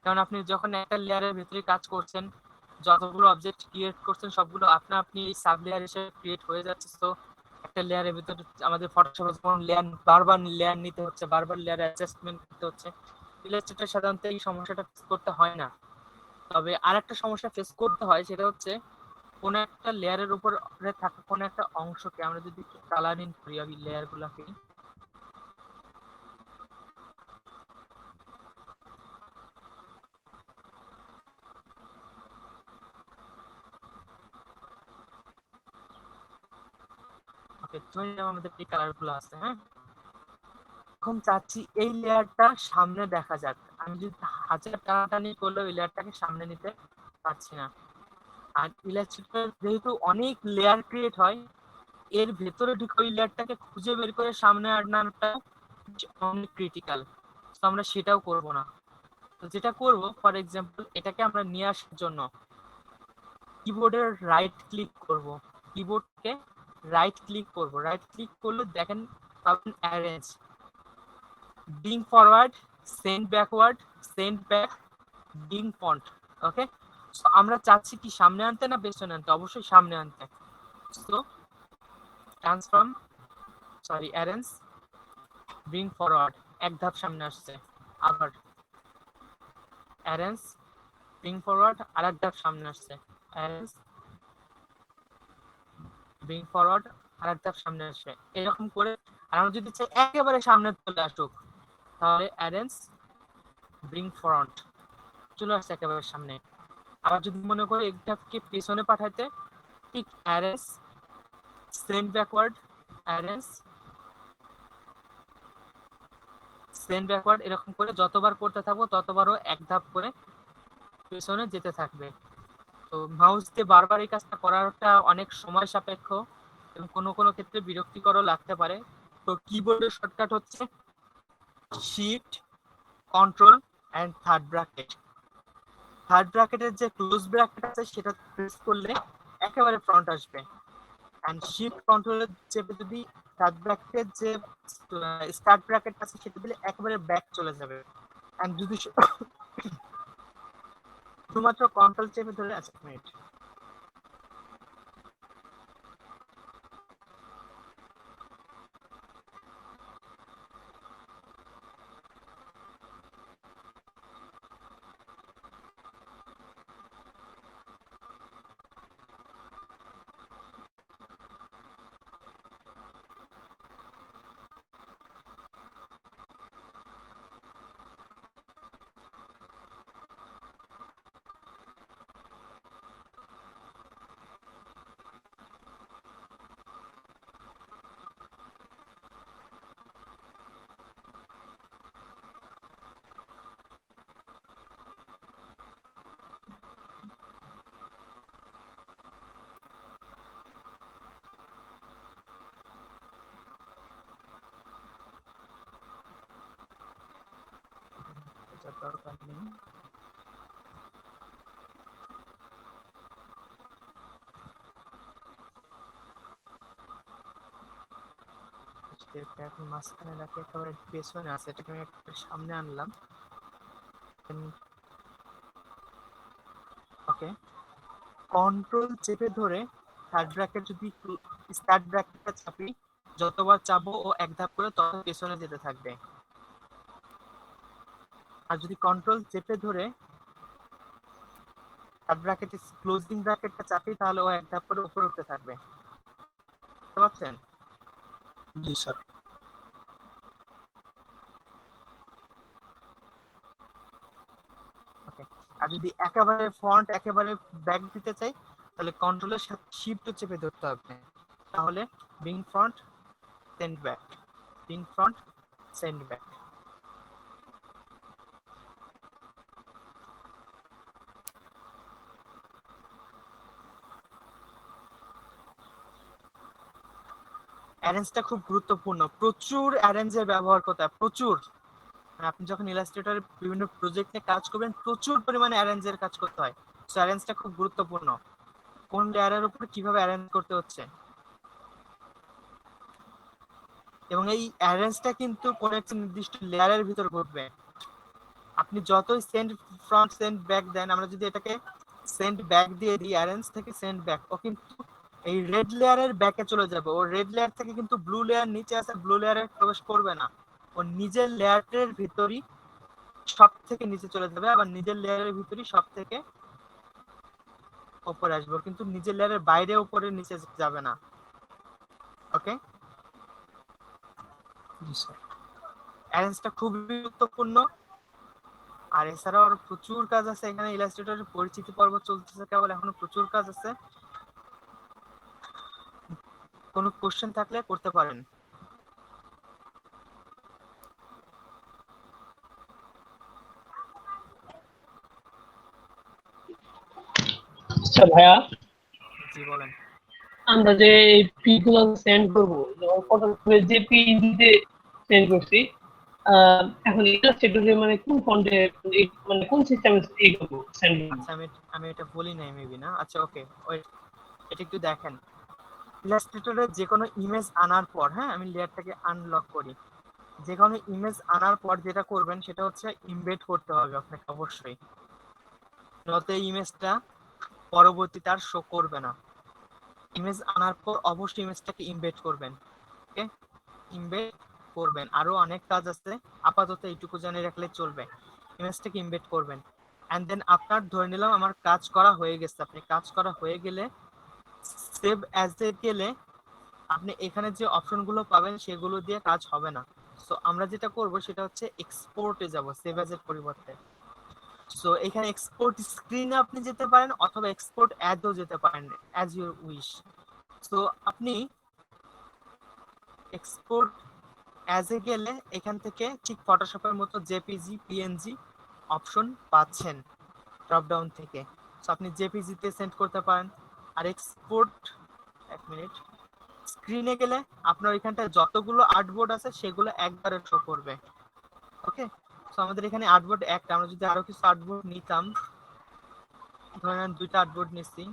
কারণ আপনি যখন একটা লেয়ারের ভিতরে কাজ করছেন, যতগুলো অবজেক্ট ক্রিয়েট করছেন সবগুলো আপনি সাব লেয়ার হিসেবে ক্রিয়েট হয়ে যাচ্ছে। তো একটা লেয়ারের ভিতরে আমাদের ফটোশপে যেমন বারবার লেয়ার নিতে হচ্ছে, বারবার লেয়ার অ্যাডজাস্টমেন্ট করতে হচ্ছে, ইলাস্ট্রেটর সাধারণত এই সমস্যাটা ফেস করতে হয় না। তবে আরেকটা সমস্যা ফেস করতে হয়, সেটা হচ্ছে কোনো একটা লেয়ারের উপরে থাকা কোনো একটা অংশকে আমরা যদি কালারিং করি, ওই লেয়ার গুলাকে, ওকে ধরে নিলাম আমাদের এই কালার গুলো আছে, হ্যাঁ। এখন চাচ্ছি এই লেয়ারটা সামনে দেখা যাক। আমি যদি 1000 টানাটানি করলেও এই লেয়ারটাকে সামনে নিতে পারছি না। আর ইলাস্ট্রেটর যেহেতু অনেক লেয়ার ক্রিয়েট হয়, এর ভেতরে ঢুকে ওই লেয়ারটাকে খুঁজে বের করে সামনে আনাটা অনেক ক্রিটিক্যাল। তো আমরা সেটাও করব না। তো যেটা করব, ফর এক্সাম্পল এটাকে আমরা নিয়ে আসার জন্য কিবোর্ডের রাইট ক্লিক করব, কিবোর্ডকে রাইট ক্লিক করব। রাইট ক্লিক করলে দেখেন পাবেন arrange, bring forward, send backward, send back, bring front. Okay, আমরা চাচ্ছি কি সামনে আনতে না পেছনে আনতে? অবশ্যই সামনে আনতে। So transform, sorry arrange, bring forward, এক ধাপ সামনে আসছে। আবার অ্যারেঞ্জ, ব্রিং ফরওয়ার্ড, আরেক ধাপ সামনে আসছে। অ্যারেঞ্জ, ব্রিং ফরওয়ার্ড, আরেক ধাপ সামনে আসছে। এরকম করে আর আমরা যদি চাই একেবারে সামনে চলে আসুক, তাহলে অ্যারেঞ্জ, ব্রিং ফ্রন্ট, চলে আসছে একেবারে সামনে। আবার যদি মনে করি এক ধাপকে পেছনে পাঠাইতে, ঠিক arrange, send backward, arrange, send backward, এরকম করে যতবার করতে থাকবো ততবারও এক ধাপ করে পেছনে যেতে থাকবে। তো মাউস দিয়ে বারবার এই কাজটা করাটা অনেক সময় সাপেক্ষ এবং কোনো কোনো ক্ষেত্রে বিরক্তিকরও লাগতে পারে। তো কিবোর্ডের শর্টকাট হচ্ছে shift, control and third bracket. Third ব্র্যাকেটের যে ক্লোজ ব্র্যাকেট আছে সেটা প্রেস করলে একেবারে ফ্রন্ট আসবে। এন্ড শিফট কন্ট্রোলের চেপে যদি থার্ড ব্র্যাকেটের যে স্টার্ট ব্র্যাকেট আছে সেটা দিলে একেবারে ব্যাক চলে যাবে। এন্ড যদি শুধুমাত্র কন্ট্রোল চেপে ধরে, আচ্ছা এক মিনিট, দরকার নেই। এখন মাঝখানে রাখি, একেবারে পেছনে আছে, এটাকে আমি একটু সামনে আনলাম। ওকে, কন্ট্রোল চেপে ধরে থার্ড ব্র্যাকেট যদি স্টার্ট ব্র্যাকেটটা চাপি, যতবার চাপবো ও এক ধাপ করে তত পেছনে যেতে থাকবে। আর যদি কন্ট্রোল চেপে ধরে থার্ড ব্র্যাকেট ক্লোজিং ব্র্যাকেটটা চাপি, তাহলে ও এক ধাপ করে উপরে উঠতে থাকবে। বুঝতে পারছেন? জি স্যার। ওকে, আর যদি একেবারে ফ্রন্ট একেবারে ব্যাক দিতে চাই, তাহলে কন্ট্রোলের সাথে শিফট চেপে ধরতে হবে। তাহলে bring front send back, bring front send back. অ্যারেঞ্জটা খুব গুরুত্বপূর্ণ, প্রচুর অ্যারেঞ্জের ব্যবহার করতে হয়, প্রচুর। আপনি যখন ইলাস্ট্রেটর বিভিন্ন প্রজেক্টে কাজ করবেন, প্রচুর পরিমাণে অ্যারেঞ্জের কাজ করতে হয়। সো অ্যারেঞ্জটা খুব গুরুত্বপূর্ণ, কোন লেয়ারের উপর কিভাবে অ্যারেঞ্জ করতে হচ্ছে। এবং এই অ্যারেঞ্জটা কিন্তু কোন একটা নির্দিষ্ট লেয়ারের ভিতর ঘটবে। আপনি যতই send front send back then, আমরা যদি এটাকে সেন্ড ব্যাক দিয়ে দিই, অ্যারেঞ্জ থেকে সেন্ড ব্যাক, ও কিন্তু এই রেড লেয়ারের ব্যাকে চলে যাবে। ও রেড লেয়ার থেকে কিন্তু ব্লু লেয়ার নিচে আছে, ব্লু লেয়ারে প্রবেশ করবে না। ও নিজের লেয়ারের ভিতরই সব থেকে নিচে চলে যাবে, আবার নিজের লেয়ারের ভিতরই সব থেকে উপরে আসবে, কিন্তু নিজের লেয়ারের বাইরে উপরে নিচে যাবে না। ওকে, জি স্যার। অ্যারেঞ্জটা খুবই গুরুত্বপূর্ণ। আর এছাড়াও আরো প্রচুর কাজ আছে এখানে। ইলাস্ট্রেটরের পরিচিতি পর্ব চলতেছে কেবল, এখনো প্রচুর কাজ আছে। কোনো কোশ্চেন থাকলে করতে পারেন। আচ্ছা ভাইয়া, জি বলেন। আমরা যে এই পি গুলো সেন্ড করবো, যেমন প্রথমে যে পিডিতে সেন্ড করছি, এখন ইলাস্ট্রেটরে মানে কোন ফন্টে, মানে কোন সিস্টেমে এই করবো সেন্ড করবো? আচ্ছা, আমি এটা বলি নাই মেবি না। আচ্ছা ওকে, ওয়েট, এটা একটু দেখেন। ইলাস্ট্রেটরে যে কোনো ইমেজ আনার পর, হ্যাঁ আমি লেয়ারটাকে আনলক করি, যে কোনো ইমেজ আনার পর যেটা করবেন সেটা হচ্ছে ইমবেড করতে হবে আপনাকে অবশ্যই, নয়তো এই ইমেজটা পরবর্তীতে আর শো করবে না। ইমেজ আনার পর অবশ্যই ইমেজটাকে ইমবেড করবেন। ওকে, ইমবেড করবেন। আরো অনেক কাজ আছে, আপাতত এইটুকু জানিয়ে রাখলে চলবে। ইমেজটাকে ইমবেড করবেন, এন্ড দেন আপনার ধরে নিলাম আমার কাজ করা হয়ে গেছে। আপনি কাজ করা হয়ে গেলে সেভ অ্যাজ এ গেলে আপনি এখানে যে অপশনগুলো পাবেন সেগুলো দিয়ে কাজ হবে না। সো আমরা যেটা করব সেটা হচ্ছে এক্সপোর্টে যাব সেভ অ্যাজ এর পরিবর্তে। সো এখানে এক্সপোর্ট স্ক্রিনে আপনি যেতে পারেন, অথবা এক্সপোর্ট অ্যাজও যেতে পারেন, অ্যাজ ইউর উইশ। সো আপনি এক্সপোর্ট অ্যাজে গেলে এখান থেকে ঠিক ফটোশপের মতো জেপিজি পিএনজি অপশন পাচ্ছেন ড্রপ ডাউন থেকে। সো আপনি জেপিজি তে সেন্ড করতে পারেন। আর এক্সপোর্ট, এক মিনিট, স্ক্রিনে গেলে আপনার এখানটায় যতগুলো আর্টবোর্ড আছে সেগুলো একবারে শো করবে। ওকে, সো আমাদের এখানে আর্টবোর্ড একটা, আমরা যদি আরো কিছু আর্টবোর্ড নিতাম, ধরেন দুইটা আর্টবোর্ড নিচ্ছি,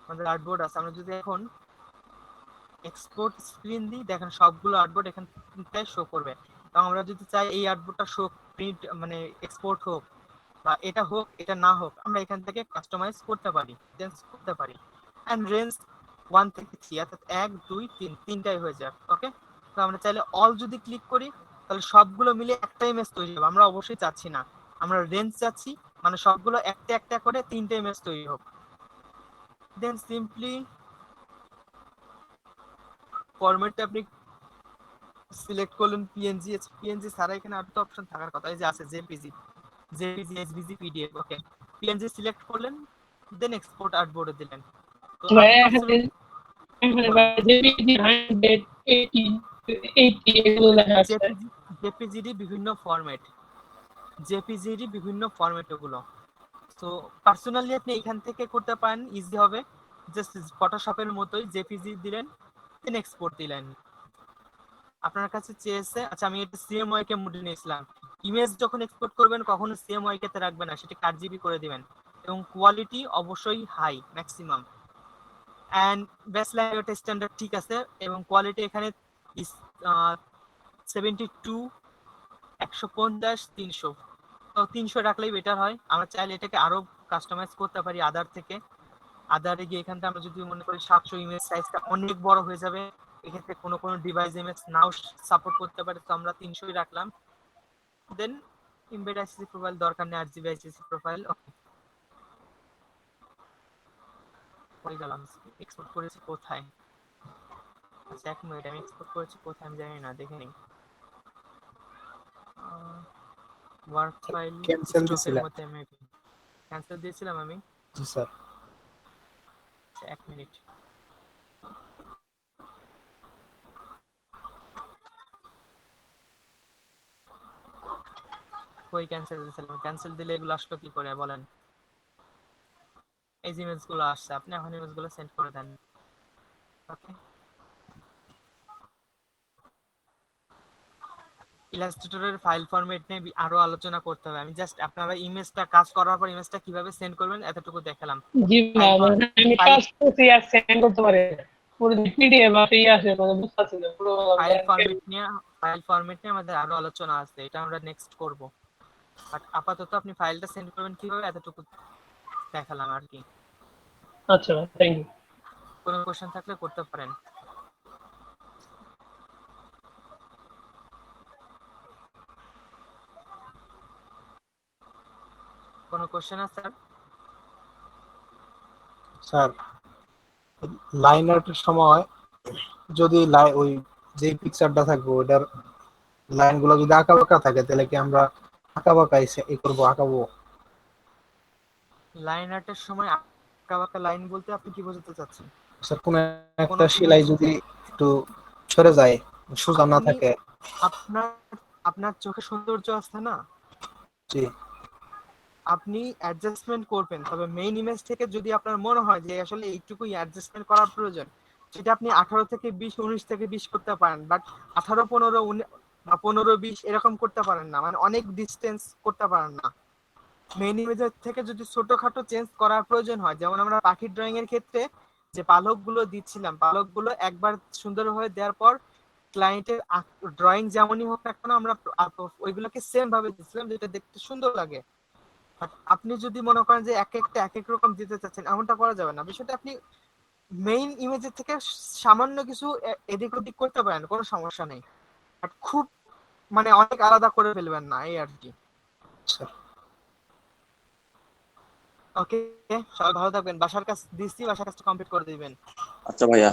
আমাদের আর্টবোর্ড আছে। আমরা যদি এখন এক্সপোর্ট স্ক্রিন দিই, দেখেন সবগুলো আর্টবোর্ড এখানটায় শো করবে। এবং আমরা যদি চাই এই আর্টবোর্ডটা শো প্রিন্ট মানে এক্সপোর্ট হোক বা এটা হোক এটা না হোক, আমরা এখান থেকে কাস্টমাইজ করতে পারি, চেঞ্জ করতে পারি। এন্ড রেঞ্জ 1 থেকে 3, অর্থাৎ 1 2 3 তিনটাই হয়ে যাবে। ওকে, তো আমরা চাইলে অল যদি ক্লিক করি তাহলে সবগুলো মিলে একটা ইমেজ তৈরি হবে। আমরা অবশ্যই চাচ্ছি না, আমরা রেঞ্জ চাচ্ছি, মানে সবগুলো একটা একটা করে তিনটা ইমেজ তৈরি হোক। দেন সিম্পলি ফরম্যাটটা আপনি সিলেক্ট করলেন পিএনজি। পিএনজি ছাড়া এখানে আর তো অপশন থাকার কথা, এই যে আছে জেপিজি, জেপিজি, এসভিজি, পিডিএফ। ওকে, পিএনজি সিলেক্ট করলেন, দেন এক্সপোর্ট আর্টবোর্ডে দিলেন। তো ভাইয়া approximate এখানে বলেন। জেপিজি 100 80 80 এগুলো লেখা আছে। জেপিজি, জেপিজিডি বিভিন্ন ফরম্যাট, জেপিজিডি বিভিন্ন ফরম্যাট ওগুলো। তো পার্সোনালি আপনি এখান থেকে করতে পারেন, ইজি হবে। জাস্ট ফটোশপের মতোই জেপিজি দিলেন, দেন এক্সপোর্ট দিলেন। আপনার কাছে চেয়েছে, আচ্ছা আমি এটা সিএমওয়াই কে মোডে নিয়েছিলাম, ইমেজ যখন এক্সপোর্ট করবেন কখনো সেম ওয়াইকেতে রাখবেন না, সেটাকে 8 GB করে দিবেন এবং কোয়ালিটি অবশ্যই high maximum and best light standard ঠিক আছে এবং কোয়ালিটি এখানে 72 150 300, তো 300 রাখলেই বেটার হয়। আমরা চাইলে এটাকে আরো কাস্টমাইজ করতে পারি আদার থেকে। আদারে গিয়ে এখান থেকে আমরা যদি মনে করি 700 ইমেজ সাইজটা অনেক বড় হয়ে যাবে, এক্ষেত্রে কোনো ডিভাইস ইমেজ নাও সাপোর্ট করতে পারে, তো আমরা 300ই রাখলাম। দেন ইমবেড আইসিসি প্রোফাইল দরকার নেই, 8 GB আইসিসি প্রোফাইল। ওকে, হয়ে গেলাম। এক্সপোর্ট করেছি কোথায়? আচ্ছা 1 মিনিট, আমি এক্সপোর্ট করেছি কোথায় আমি জানি না, দেখে নিই। ওয়ার্ক ফাইল ক্যান্সেল স্টকের দিছিলাম। মধ্যে মেবি ক্যান্সেল দিয়েছিলাম আমি। জি স্যার। আচ্ছা 1 মিনিট। কই ক্যান্সেল দিয়েছিলাম? ক্যান্সেল দিলে এগুলো আসলো কি করে বলেন? এই ইমেজগুলো আসছে, আপনি এখন ইমেজগুলো সেন্ড করে দেন। ওকে, ইলাস্ট্রেটরের ফাইল ফরম্যাট নিয়ে আরো আলোচনা করতে হবে। আমি জাস্ট আপনারা ইমেজটা কাজ করার পর ইমেজটা কিভাবে সেন্ড করবেন এতটুকু দেখালাম। জি ভাই, মানে আমি কাজ করছি আর সেন্ড করতে পারি না। পুরো পিডিএফ বা আসে মানে বুঝতে পারছি না পুরো ফাইল ফরম্যাট নিয়ে আমাদের আরো আলোচনা আছে, এটা আমরা নেক্সট করব। বাট আপাতত আপনি ফাইলটা সেন্ড করবেন কিভাবে এতটুকু দেখালাম আর কি। আচ্ছা ভাই, থ্যাংক ইউ। কোনো কোশ্চেন থাকলে করতে পারেন। কোনো কোশ্চেন আছে স্যার? স্যার লাইন আউটের সময় যদি ওই যে পিকচারটা থাকবে ওটার লাইনগুলো যদি আঁকা বাঁকা থাকে তাহলে কি আমরা আঁকা বাঁকা আঁকাবো? লাইন আর্টের সময় আঁকা বাঁকা লাইন বলতে আপনি কি বোঝাতে চাচ্ছেন? স্যার কোন একটা সেলাই যদি একটু সরে যায়, সোজা না থাকে। আপনার আপনার চোখে সৌন্দর্য আছে না, জি আপনি অ্যাডজাস্টমেন্ট করবেন, তবে মেইন ইমেজ থেকে যদি আপনার মনে হয় যে আসলে এইটুকুই অ্যাডজাস্টমেন্ট করার প্রয়োজন, সেটা আপনি 18 থেকে 20, 19 থেকে 20 করতে পারেন, বাট 18, 15, 15, 20 এরকম করতে পারেন না, মানে অনেক ডিস্টেন্স করতে পারেন না। মেইন ইমেজের থেকে যদি ছোটখাটো চেঞ্জ করার প্রয়োজন হয়, যেমন আমরা পাখির ড্রয়িং এর ক্ষেত্রে যে পালকগুলো দিচ্ছিলাম, পালকগুলো একবার সুন্দরভাবে দেওয়ার পর ক্লায়েন্টের ড্রয়িং যেমনই হোক না কেন আমরা ওইগুলোকে সেম ভাবে দিচ্ছিলাম যেটা দেখতে সুন্দর লাগে। আপনি যদি মনে করেন যে এক একটা এক এক রকম দিতে চাচ্ছেন, এমনটা করা যাবে না। বিষয়টা আপনি মেইন ইমেজের থেকে সামান্য কিছু এদিক ওদিক করতে পারেন, কোনো সমস্যা নেই, বাট খুব মানে অনেক আলাদা করে ফেলবেন না, এই আর কি। ওকে, সবাই ভালো থাকবেন। বাসার কাজ দিচ্ছি, বাসার কাজটা কমপ্লিট করে দিবেন। আচ্ছা ভাইয়া,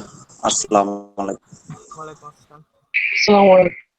আসসালামু আলাইকুম। ওয়ালাইকুম আসসালাম। আসসালামু আলাইকুম।